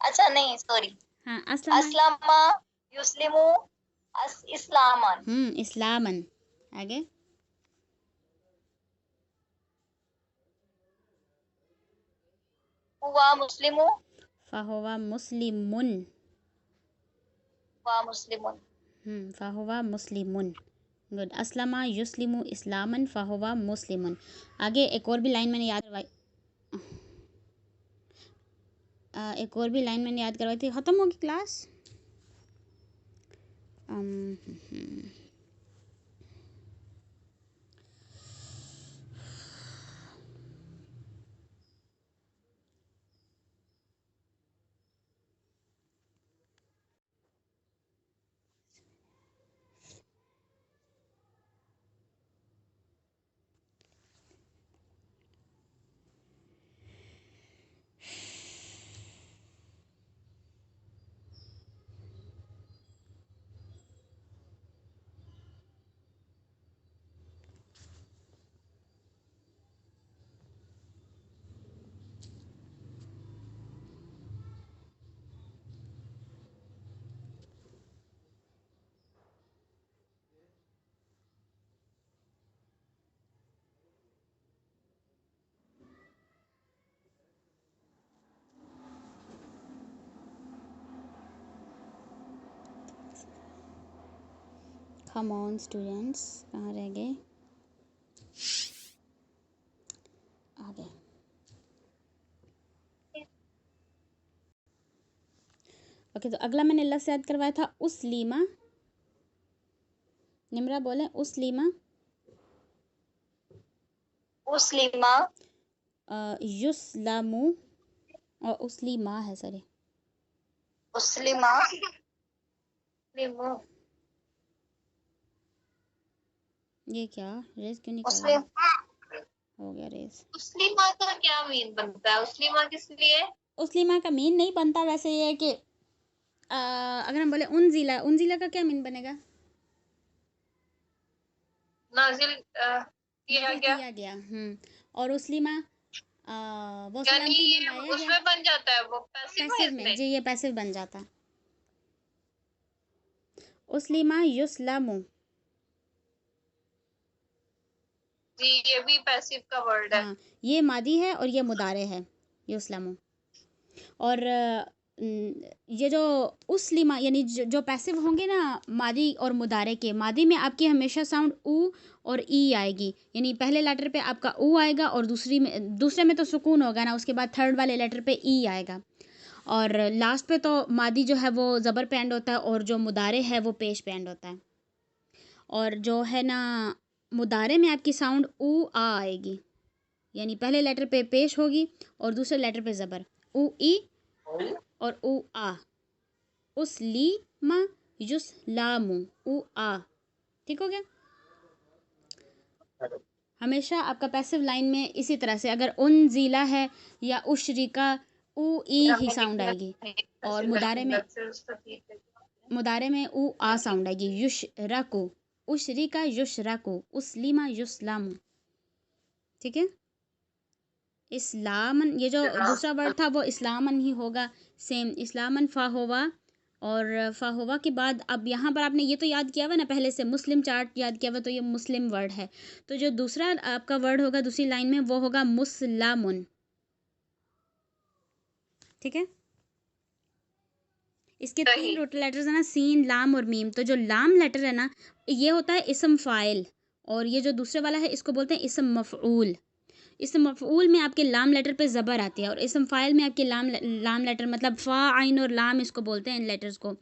अच्छा नहीं, सॉरी, हाँ असलमा, अस्लमा, युस्लिमु, इस्लामन, इस्लामन, आगे। हुआ मुस्लिमु, फ़हुवा मुस्लिमुन, हुआ मुस्लिमुन, फ़हुवा मुस्लिमुन, गुड। असलमा युस्लिमु इस्लामन फ़हुवा मुस्लिमुन। आगे एक और भी लाइन मैंने याद करवाई, थी, ख़त्म होगी क्लास। कम ऑन स्टूडेंट्स, कहाँ रह गए? आ गए। ओके, तो अगला मैंने लफ्ज़ याद करवाया था उसलीमा। निम्रा बोले उसलीमा। उसलिमा, युस्लामु और उसलीमा है, सॉरी। उसलिमा, लिमु, ये क्या रेस क्यों निकाल मुस्लिम। हो गया रेस। उसलिमा का क्या मीन बनता है? उसलिमा किस लिए? उसलीमा का मीन नहीं बनता, वैसे ये है कि अगर हम बोले उनजिला, उनजिला का क्या मीन बनेगा? नाजिल किया नाज़िल गया, किया गया। और उसलीमा वो यानी सलामती में ये लाया गया, उसमें बन जाता है, वो पैसिव है पैसिव में इसमें। जी, ये पैसिव बन जाता है। उसलीमा युस्लामु, जी, ये भी पैसिव का वर्ड है। हाँ, ये मादी है और ये मुदारे है, युस्लामु। और ये जो उसलिमा यानी जो पैसिव होंगे ना मादी और मुदारे के, मादी में आपकी हमेशा साउंड ऊ और ई आएगी, यानी पहले लेटर पे आपका ऊ आएगा और दूसरे में तो सुकून होगा ना, उसके बाद थर्ड वाले लेटर पे ई आएगा, और लास्ट पे तो मादी जो है वो ज़बर पे एंड होता है और जो मुदारे है वो पेश पे एंड होता है। और जो है ना मुदारे में आपकी साउंड ऊ आ आएगी, यानी पहले लेटर पे पेश होगी और दूसरे लेटर पे ज़बर, ऊ ई और ऊ आ। उसलीमा युस्लामु, ऊ आ। ठीक हो गया? हमेशा आपका पैसिव लाइन में इसी तरह से, अगर उन ज़िला है या उशरिका, ऊ ई ही साउंड आएगी, और मुदारे में ऊ आ साउंड आएगी। युशरकु, उशरिका युशरकु, उस्लिमा युस्लामु। ठीक है? इस्लामन, ये जो दूसरा वर्ड था वो इस्लामन ही होगा, सेम इस्लामन फ़ाहोवा, और फ़ाहोवा के बाद अब यहाँ पर आपने ये तो याद किया हुआ ना पहले से, मुस्लिम चार्ट याद किया हुआ, तो ये मुस्लिम वर्ड है, तो जो दूसरा आपका वर्ड होगा दूसरी लाइन में वो होगा मुस्लामुन। ठीक है? इसके 3 रूट लेटर्स है ना, सीन, लाम और मीम। तो जो लाम लेटर है ना, ये होता है इस्म फ़ाइल, और ये जो दूसरे वाला है इसको बोलते हैं इस्म मफ़ऊल। इस्म मफ़ऊल में आपके लाम लेटर पे ज़बर आती है, और इस्म फ़ाइल में आपके लाम लेटर, मतलब फ़ा आइन और लाम इसको बोलते हैं, इन लेटर्स को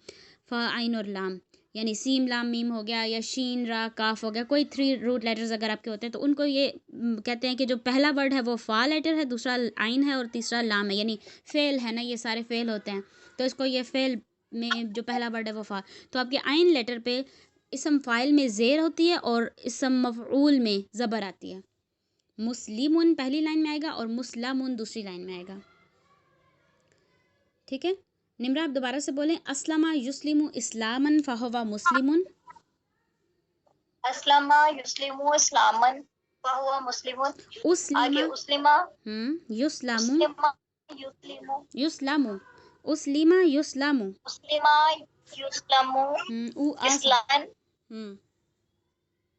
फ़ा आइन और लाम, यानी सीम लाम मीम हो गया, या शीन रा काफ हो गया, कोई 3 रूट लेटर्स अगर आपके होते हैं तो उनको ये कहते हैं कि जो पहला वर्ड है वो फ़ा लेटर है, दूसरा आइन है और तीसरा लाम है, यानी फ़ेल है ना, ये सारे फ़ेल होते हैं, तो इसको ये फ़ेल में जो पहला वर्ड है वो फ़ा, तो आपके आइन लेटर पे इस्म फ़ाइल में ज़ेर होती है और इस्म मफ़ऊल में ज़बर आती है। मुस्लिमुन पहली लाइन में आएगा और मुस्लामुन दूसरी लाइन में आएगा। ठीक है? निम्रा आप दोबारा से बोलें, अस्लमा युस्लिमु इस्लामन फ़हुवा मुस्लिमुन। अस्लमा युस्लिमु इस्लामन फ़हुवा मुस्लिमुन। उस्लिमा, आगे उसलिमा, युस्लामु, उसलिमा युस्लिमु, युस्लामु, उस्लिमा युस्लामु, उसलिमा युस्लमु उ आ इस्लामन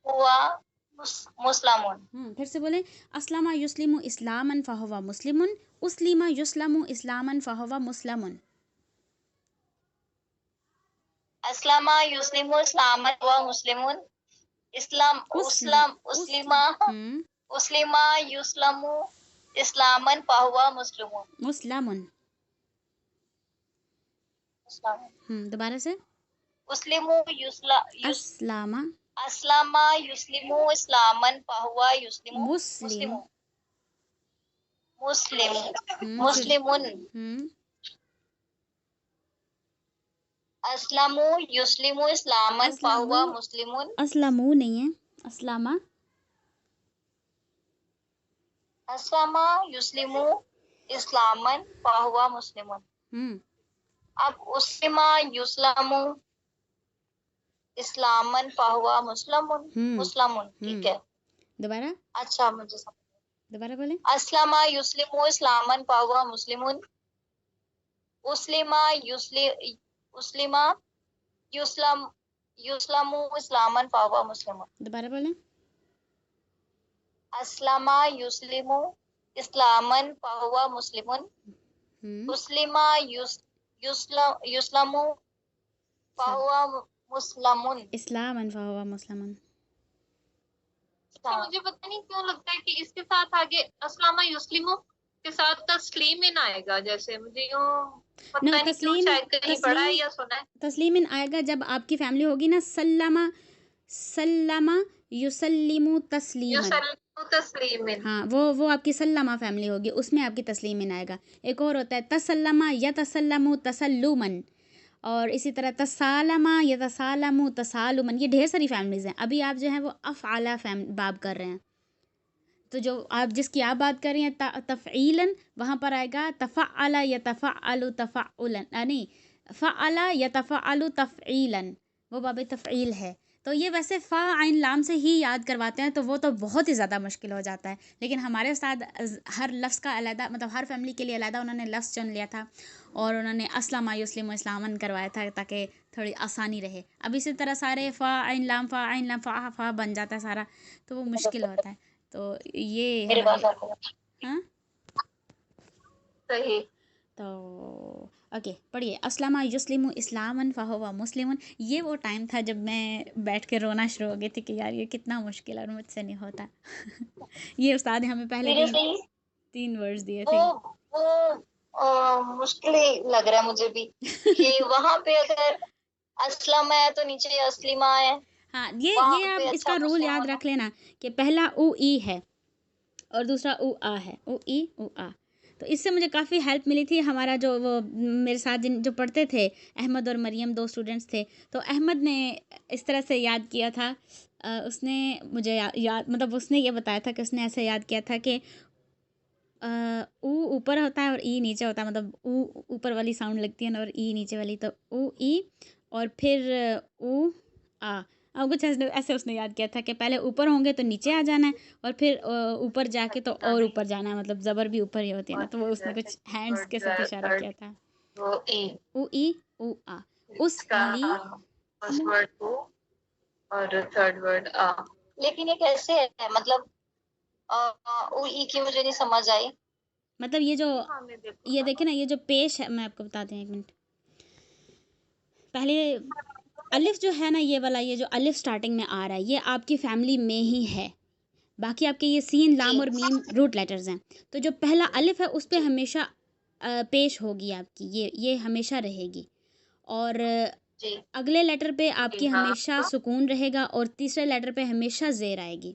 हुआ मुस्लिमुन। फिर से बोलें, अस्लमा युस्लिमु इस्लामन फ़हुवा मुस्लिमुन, उस्लिमा युस्लमु इस्लामन फ़हुवा मुस्लिमुन। अस्लमा युस्लिमु इस्लामन हुआ मुस्लिमुन। उस्लिमा युस्लमु इस्लामन फ़हुवा मुस्लिमुन। मुस्लिमुन। दोबारा से, अस्लामा युस्लिमु इस्लामन फ़हुवा मुस्लिमुन। मुस्लिमुन। अस्लमु युस्लिमु इस्लामन फ़हुवा मुस्लिमुन। अस्लमु नहीं है, अस्लामा। अस्लमा युस्लिमु इस्लामन फ़हुवा मुस्लिमुन। अब उस्लिमा युस्लमु इस्लामन फ़हुवा मुस्लिमुन। ठीक है? दोबारा, अच्छा, मुझे दोबारा बोले। अस्लमा युस्लिमु इस्लामन फ़हुवा मुस्लिमुन। उस्लिमा युस्लमु इस्लामन फ़हुवा मुस्लिमुन। दोबारा बोले। अस्लमा युस्लिमु इस्लामन फ़हुवा मुस्लिमुन। उस्लिमा युस्लमु फ़हुवा मुस्लमुन। इस्लामन फ़हुवा मुस्लिमुन। तो मुझे पता नहीं क्यों लगता है कि इसके साथ आगे अस्लामा युस्लिमो के साथ तस्लीमिन आएगा, जैसे मुझे यूं नो, पता नहीं क्यों, शायद कहीं पढ़ा है या सुना है। तस्लीमिन आएगा जब आपकी फैमिली होगी ना, सल्लमा सल्लमा युसल्लिमु तस्लीमन। युसल्लिमु तस्लीमिन। हाँ, वो आपकी सल्लमा फैमिली होगी, उसमें आपकी तस्लीमिन आएगा। एक और होता है तसल्लमा या तसल्लमु तसल्लुमन, और इसी तरह तसालमा या तसालमु तसालुमन। ये ढेर सारी फैमिलीज़ हैं। अभी आप जो है वो अफ़आला बाब कर रहे हैं, तो जो आप जिसकी आप बात कर रही हैं तफ़ईलन, वहाँ पर आएगा तफ़अला या तफ़अलु तफ़अुलन, नहीं, फ़अला या तफ़अलु तफ़ईलन, वो बाब तफ़ईल है। तो ये वैसे फ़ा आइन लाम से ही याद करवाते हैं, तो वो तो बहुत ही ज़्यादा मुश्किल हो जाता है। लेकिन हमारे उस्ताद हर लफ्ज़ का अलहदा, मतलब हर फैमिली के लिए अलहदा उन्होंने लफ्ज़ चुन लिया था, और उन्होंने अस्लामा युस्लिमु इस्लामन करवाया था ताकि थोड़ी आसानी रहे। अब इसी तरह सारे फ़ा आइन लाम फ़ा बन जाता है सारा, तो वो मुश्किल होता है। तो ये मेरे पास हमारे, आते हाँ, सही। तो ओके, पढ़िए अस्लामा युस्लिमु इस्लामन फ़हुवा मुस्लिमुन। ये वो टाइम था जब मैं बैठ के रोना शुरू हो गई थी कि यार ये कितना मुश्किल और मुझसे नहीं होता। ये उस्ताद ने हमें पहले दिन सीरियसली 3 वर्ड्स दिए वो थे। मुश्किल ही लग रहा है मुझे भी कि वहां पे अगर असलम है तो नीचे असलिमा है, हाँ, वहां ये आप पे इसका अच्छा रूल याद मुसलमान। रख लेना कि पहला उ ई है और दूसरा उ आ है, उ ई उ आ। तो इससे मुझे काफ़ी हेल्प मिली थी। हमारा जो वो मेरे साथ जो पढ़ते थे, अहमद और मरियम, 2 स्टूडेंट्स थे, तो अहमद ने इस तरह से याद किया था। उसने मुझे याद मतलब उसने ये बताया था कि उसने ऐसे याद किया था कि ऊ ऊपर होता है और ई नीचे होता है, मतलब ऊ ऊपर वाली साउंड लगती है ना, और ई नीचे वाली, तो ऊ ई और फिर ऊ आ। अब कुछ ऐसे उसने याद किया था कि पहले ऊपर होंगे तो नीचे आ जाना है, और फिर ऊपर जाके तो और ऊपर जाना है, मतलब ज़बर भी ऊपर ही होती है ना, तो वो उसने कुछ हैंड्स के साथ इशारा किया था। वो ई ऊ ई ऊ आ, उस का ली फर्स्ट वर्ड ओ और थर्ड वर्ड आ। लेकिन ये कैसे है, मतलब ओ ई की मुझे नहीं समझ आई। मतलब ये जो हमें देखो ये ना। देखे ना, ये जो पेश है, मैं आपको बताती हूँ, 1 मिनट। पहले अलिफ जो है ना, ये वाला, ये जो अलिफ स्टार्टिंग में आ रहा है, ये आपकी फैमिली में ही है। बाकी आपके ये सीन, लाम और मीम रूट लेटर्स हैं। तो जो पहला अलिफ है उस पे हमेशा पेश होगी आपकी, ये हमेशा रहेगी। और जी अगले लेटर पे आपकी हाँ। हमेशा सुकून रहेगा, और तीसरे लेटर पे हमेशा ज़ेर आएगी।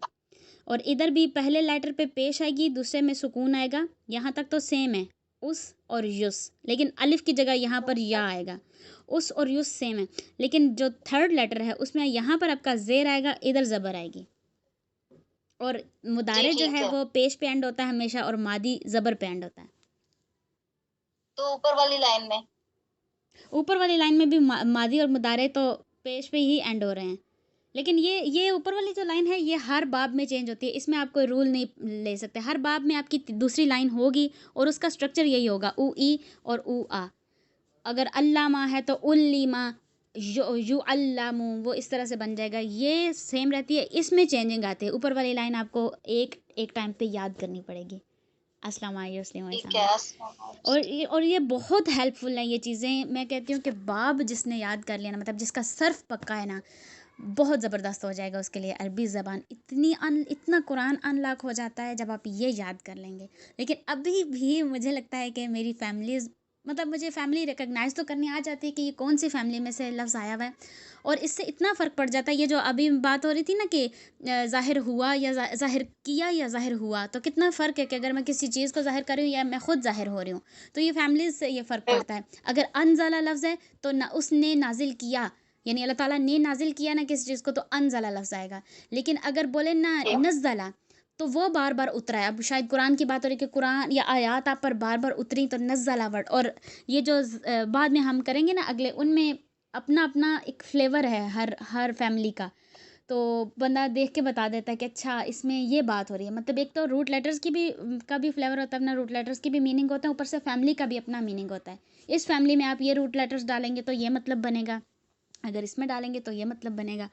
और इधर भी पहले लेटर पे पेश आएगी, दूसरे में सुकून आएगा। यहाँ तक तो सेम है, उस और युस, लेकिन अलिफ की जगह यहाँ पर या आएगा। उस और युस सेम है, लेकिन जो थर्ड लेटर है उसमें यहाँ पर आपका ज़ेर आएगा, इधर ज़बर आएगी। और मुदारे जो ठीक है है। वो पेश पे एंड होता है हमेशा, और मादी ज़बर पे एंड होता है। तो ऊपर वाली लाइन में ऊपर वाली लाइन में भी मादी और मुदारे तो पेश पे ही एंड हो रहे हैं, लेकिन ये ऊपर वाली जो लाइन है ये हर बाब में चेंज होती है। इसमें आप कोई रूल नहीं ले सकते। हर बाब में आपकी दूसरी लाइन होगी, और उसका स्ट्रक्चर यही होगा, ऊ ई और ऊ आ। अगर अल्लामा है तो उल्लीमा, यू अल्लामू, वो इस तरह से बन जाएगा। ये सेम रहती है, इसमें चेंजिंग आती है। ऊपर वाली लाइन आपको एक टाइम पे याद करनी पड़ेगी। अस्सलाम वालेकुम। ठीक है। और ये बहुत हेल्पफुल हैं ये चीज़ें। मैं कहती हूँ कि बाब जिसने याद कर लिया ना, मतलब जिसका सर्फ पक्का है ना, बहुत ज़बरदस्त हो जाएगा उसके लिए अरबी ज़बान। इतना कुरान अनलॉक हो जाता है जब आप ये याद कर लेंगे। लेकिन अभी भी मुझे लगता है कि मेरी फैमिलीज़, मतलब मुझे फैमिली रिकग्नाइज़ तो करनी आ जाती है कि ये कौन सी फैमिली में से लफ्ज़ आया हुआ है, और इससे इतना फ़र्क पड़ जाता है। ये जो अभी बात हो रही थी ना कि ज़ाहिर हुआ या ज़ाहिर किया या ज़ाहिर हुआ, तो कितना फ़र्क है कि अगर मैं किसी चीज़ को ज़ाहिर कर रही हूँ या मैं ख़ुद ज़ाहिर हो रही हूँ, तो ये फैमिलीज़ से ये फ़र्क पड़ता है। अगर अनज़ला लफ्ज़ है तो ना उसने नाजिल किया, यानी अल्लाह ताला ने नाजिल किया ना किसी चीज़ को, तो अनज़ला लफ्ज़ आएगा। लेकिन अगर बोले ना नज़्ज़ला, तो वो बार बार उतरा है। अब शायद कुरान की बात हो रही है कि कुरान या आयात आप पर बार बार उतरी, तो नज़्ज़ला वर्ड। और ये जो बाद में हम करेंगे ना अगले, उनमें अपना अपना एक फ्लेवर है हर फैमिली का। तो बंदा देख के बता देता है कि अच्छा इसमें ये बात हो रही है। मतलब एक तो रूट लेटर्स की भी का भी फ्लेवर होता है, अपना रूट लेटर्स की भी मीनिंग होता है, ऊपर से फैमिली का भी अपना मीनिंग होता है। इस फैमिली में आप ये रूट लेटर्स डालेंगे तो ये मतलब बनेगा, अगर इसमें डालेंगे तो ये मतलब बनेगा।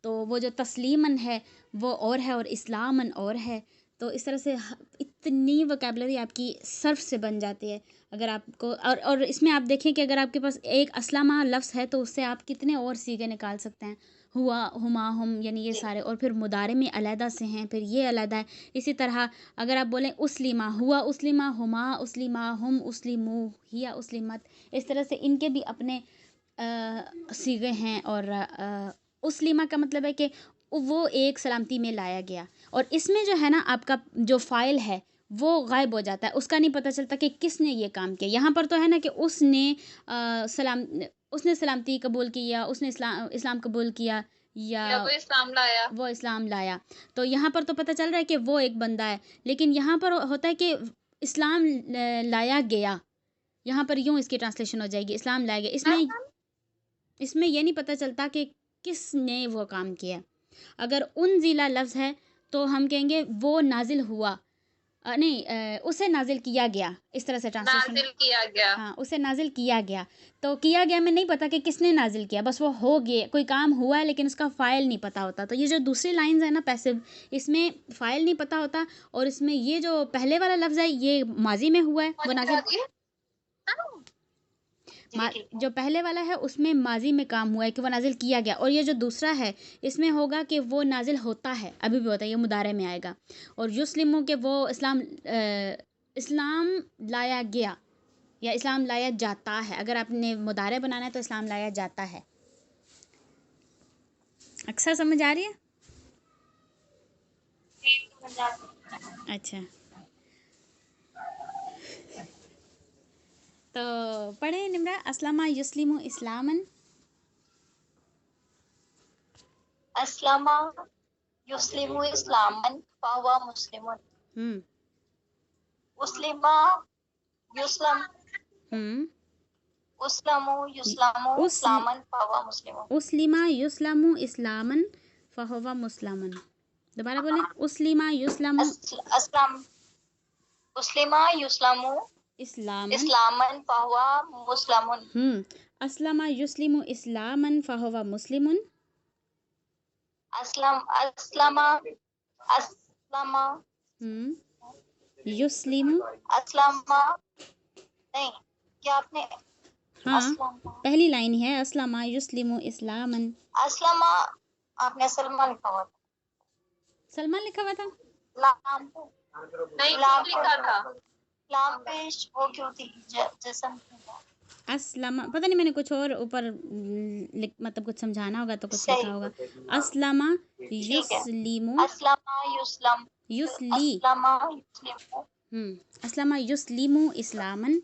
तो वो जो तस्लीमन है वो और है, और इस्लामन और है। तो इस तरह से इतनी वोकैबुलरी आपकी सर्फ से बन जाती है अगर आपको। और इसमें आप देखें कि अगर आपके पास एक अस्लामा लफ्ज़ है तो उससे आप कितने और सीगे निकाल सकते हैं। हुआ, हुमा, हम, यानी ये सारे, और फिर मुदारे में अलहदा से हैं, फिर ये अलहदा है। इसी तरह अगर आप बोलें उसलिमा, हुआ उसलिमा, हुमा उसलिमा, हम उसलिमू, हिया उसलिमत, इस तरह से इनके भी अपने सीगे हैं। और उसलिमा का मतलब है कि वो एक सलामती में लाया गया। और इसमें जो है ना आपका जो फ़ाइल है वो गायब हो जाता है, उसका नहीं पता चलता कि किसने ये काम किया। यहाँ पर तो है ना कि उसने सलामती कबूल किया, उसने इस्लाम कबूल किया, या वो इस्लाम लाया। तो यहाँ पर तो पता चल रहा है कि वो एक बंदा है, लेकिन यहाँ पर होता है कि इस्लाम लाया गया। यहाँ पर यूँ इसकी ट्रांसलेशन हो जाएगी, इस्लाम लाया गया। इसमें ये नहीं पता चलता कि किसने वो काम किया। अगर उनज़िला लफ्ज़ है तो हम कहेंगे वो नाजिल हुआ, उसे नाजिल किया गया, इस तरह से ट्रांसलेशन। नाजिल किया गया। हाँ, उसे नाजिल किया गया। तो किया गया में नहीं पता कि किसने नाजिल किया, बस वो हो गया, कोई काम हुआ है लेकिन उसका फ़ाइल नहीं पता होता। तो ये जो दूसरी लाइंस है ना पैसिव, इसमें फ़ाइल नहीं पता होता। और इसमें ये जो पहले वाला लफ्ज़ है ये माजी में हुआ है, वो नाजिल, जो पहले वाला है उसमें माजी में काम हुआ है कि वो नाजिल किया गया। और ये जो दूसरा है इसमें होगा कि वो नाजिल होता है, अभी भी होता है, ये मुदारे में आएगा। और युस्लिमू के वो इस्लाम लाया गया या इस्लाम लाया जाता है। अगर आपने मुदारे बनाना है तो इस्लाम लाया जाता है। अक्सर समझ आ रही है? अच्छा, तो पढ़े निम्रा, अस्लमा युस्लिमु इस्लामन। अस्लमा युस्लिमु इस्लामन फहुवा मुस्लिमुन। उस्लिमा युस्लम उस्लमु युस्लमु इस्लामन फहुवा मुस्लिमुन। उस्लिमा युस्लमु इस्लामन फहुवा मुस्लिमुन। दोबारा बोलें, उस्लिमा युस्लमु उस्लिमा युस्लमु इस्लामन फहुवा मुस्लिमुन। अस्लमा युस्लिमु इस्लामन फहुवा मुस्लिमुन। अस्लमा युस्लिमु, अस्लमा नहीं, क्या आपने? हाँ, पहली लाइन है अस्लमा युस्लिमु इस्लामन। अस्लमा आपने सलमा लिखा हुआ था। सलमान लिखा हुआ था? लाम नहीं, लाम लिखा था। लाम पेश वो क्यों थी? जसम अस्लमा, पता नहीं, मैंने कुछ और ऊपर मतलब कुछ समझाना होगा तो कुछ लिखा होगा। अस्लमा युस्लिमु, अस्लमा युस्लम युस्ली, अस्लमा युस्लिमु अस्लमा युस्लिमु इस्लामन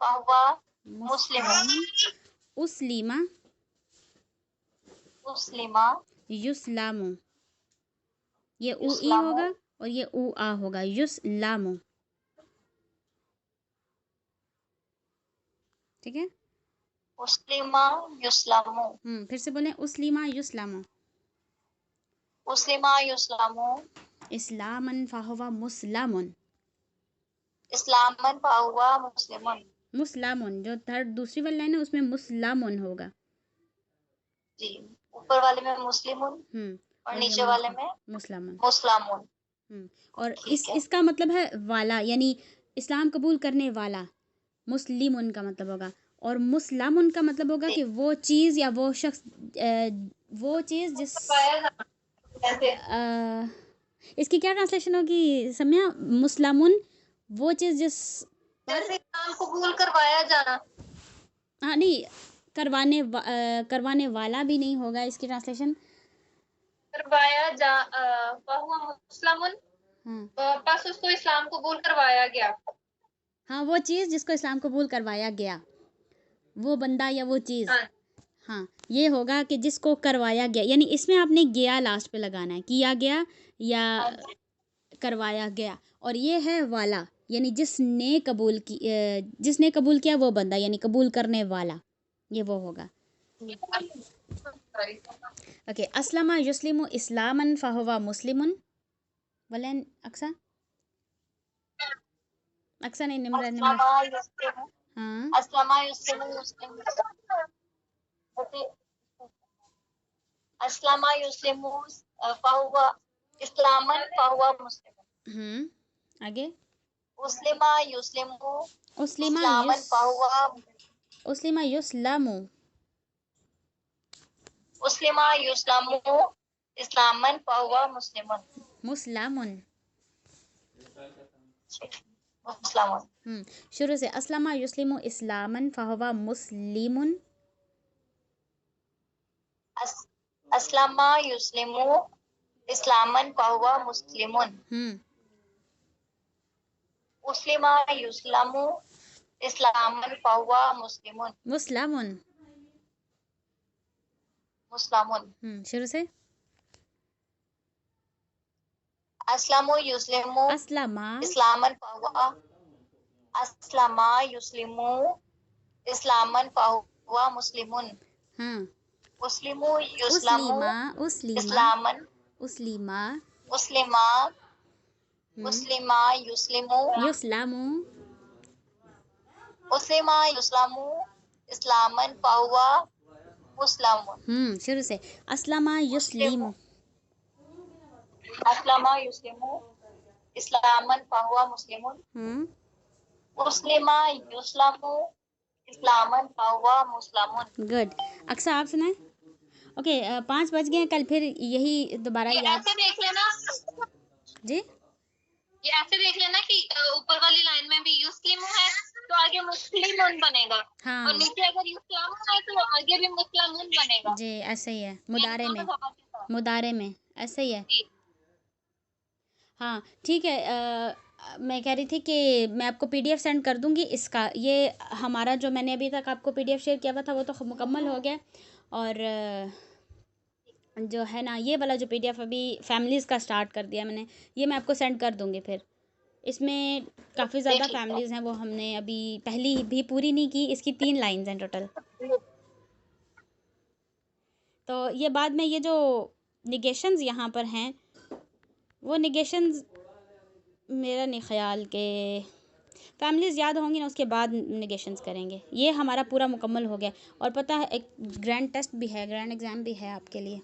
फहुवा मुस्लिमुन। उस्लिमा युस्लामु, ये उ ई होगा और ये उ आ होगा, युस्लामु। ठीक है, उस्लिमा युस्लामु। फिर से बोलें, उस्लिमा युस्लामु। उस्लिमा युस्लामु इस्लामन फहुवा मुस्लिमुन। इस्लामन फहुवा मुस्लिमुन। मुस्लिमुन, जो थर्ड दूसरी वाली लाइन है उसमें मुस्लिमुन होगा जी, ऊपर वाले में मुस्लिमुन और नीचे वाले में मुस्लिमुन। और इसका मतलब है वाला, यानी इस्लाम कबूल करने वाला। मुस्लिमुन का मतलब होगा, और मुस्लिमुन का मतलब होगा कि वो चीज़ या वो शख्स, वो चीज़ जिस इसकी क्या ट्रांसलेशन होगी सम्या? मुस्लिमुन, वो चीज़ जिस जैसे इस्लाम कबूल करवाया जाना। हाँ, नहीं, करवाने वाला भी नहीं होगा इसकी ट्रांसलेशन। करवाया जा फहुवा मुस्लिमुन, बस उसको इस्लाम कबूल करवाया गया। हाँ, वो चीज़ जिसको इस्लाम कबूल करवाया गया, वो बंदा या वो चीज़। हाँ, ये होगा कि जिसको करवाया गया, यानी इसमें आपने गया लास्ट पे लगाना है, किया गया या करवाया गया। और ये है वाला, यानी जिसने कबूल किया वो बंदा, यानी कबूल करने वाला, ये वो होगा। ओके, अस्लमा युस्लिमु इस्लामन फहुवा मुस्लिमुन। बोलें अक्सा नहीं, निम्रा। हाँ, अस्लमा युस्लिमु अस्लमा युस्लिमु फहुवा इस्लामन फहुवा मुस्लिम। आगे। उस्लिमा युस्लिमु उस्लिमा इस्लामन युस फहुवा उस्लिमा युस्लामु उस्लिमा युस्लामु इस्लामन फहुवा मुस्लिमुन। मुस्लामुन। मुस्लिमुन। शुरू से। अस्लमा युस्लिमु इस्लामन फहुवा मुस्लिमुन। अस्लमा युस्लिमु इस्लामन फहुवा मुस्लिमुन। उस्लिमा युस्लामु इस्लामन फहुवा मुस्लिमुन। मुस्लामुन। मुस्लिमुन। शुरू से। अस्लामु युस्लिमु अस्लमा इस्लामन फहुवा अस्लमा युस्लिमु इस्लामन फहुवा मुस्लिमुन। उस्लिमु युस्लामु इस्लामन उस्लिमा उस्लिमा उस्लिमा युस्लिमु युस्लामु उस्लिमा युस्लामु इस्लामन फहुवा मुस्लिमुन। शुरू से। अस्लमा युस्लिमु अस्लमा युस्लिमु इस्लामन फहुवा मुस्लिमुन। उस्लिमा युस्लामु इस्लामन फहुवा मुस्लिमुन। गुड। अक्सा आप सुनाए। ओके 5 बज गए। कल फिर यही दोबारा याद। ऐसे देख लेना जी, ये ऐसे देख लेना कि ऊपर वाली लाइन में भी युस्लिमु है तो आगे मुस्लिमुन बनेगा। हाँ और नीचे अगर युस्लामु है तो आगे भी मुस्लिमुन बनेगा। जी, ऐसे ही है मुदारे में ऐसे ही है। हाँ ठीक है। मैं कह रही थी कि मैं आपको पीडीएफ सेंड कर दूंगी इसका। ये हमारा जो मैंने अभी तक आपको पीडीएफ शेयर किया हुआ था वो तो मुकम्मल हो गया। और जो है ना ये वाला जो पीडीएफ अभी फैमिलीज़ का स्टार्ट कर दिया मैंने, ये मैं आपको सेंड कर दूंगी। फिर इसमें काफ़ी ज़्यादा फैमिलीज़ हैं, वो हमने अभी पहली भी पूरी नहीं की। इसकी 3 लाइन्स हैं टोटल। तो ये बाद में ये जो निगेशंस यहाँ पर हैं वो निगेशंस मेरा नहीं ख्याल के फैमिलीज़ याद होंगी ना उसके बाद निगेशंस करेंगे। ये हमारा पूरा मुकम्मल हो गया। और पता है एक ग्रैंड टेस्ट भी है, ग्रैंड एग्ज़ाम भी है आपके लिए।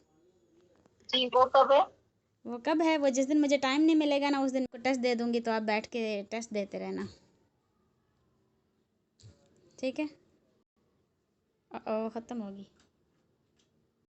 जी वो कब है? वो कब है? वो जिस दिन मुझे टाइम नहीं मिलेगा ना उस दिन को टेस्ट दे दूँगी, तो आप बैठ के टेस्ट देते रहना, ठीक है? ख़त्म होगी।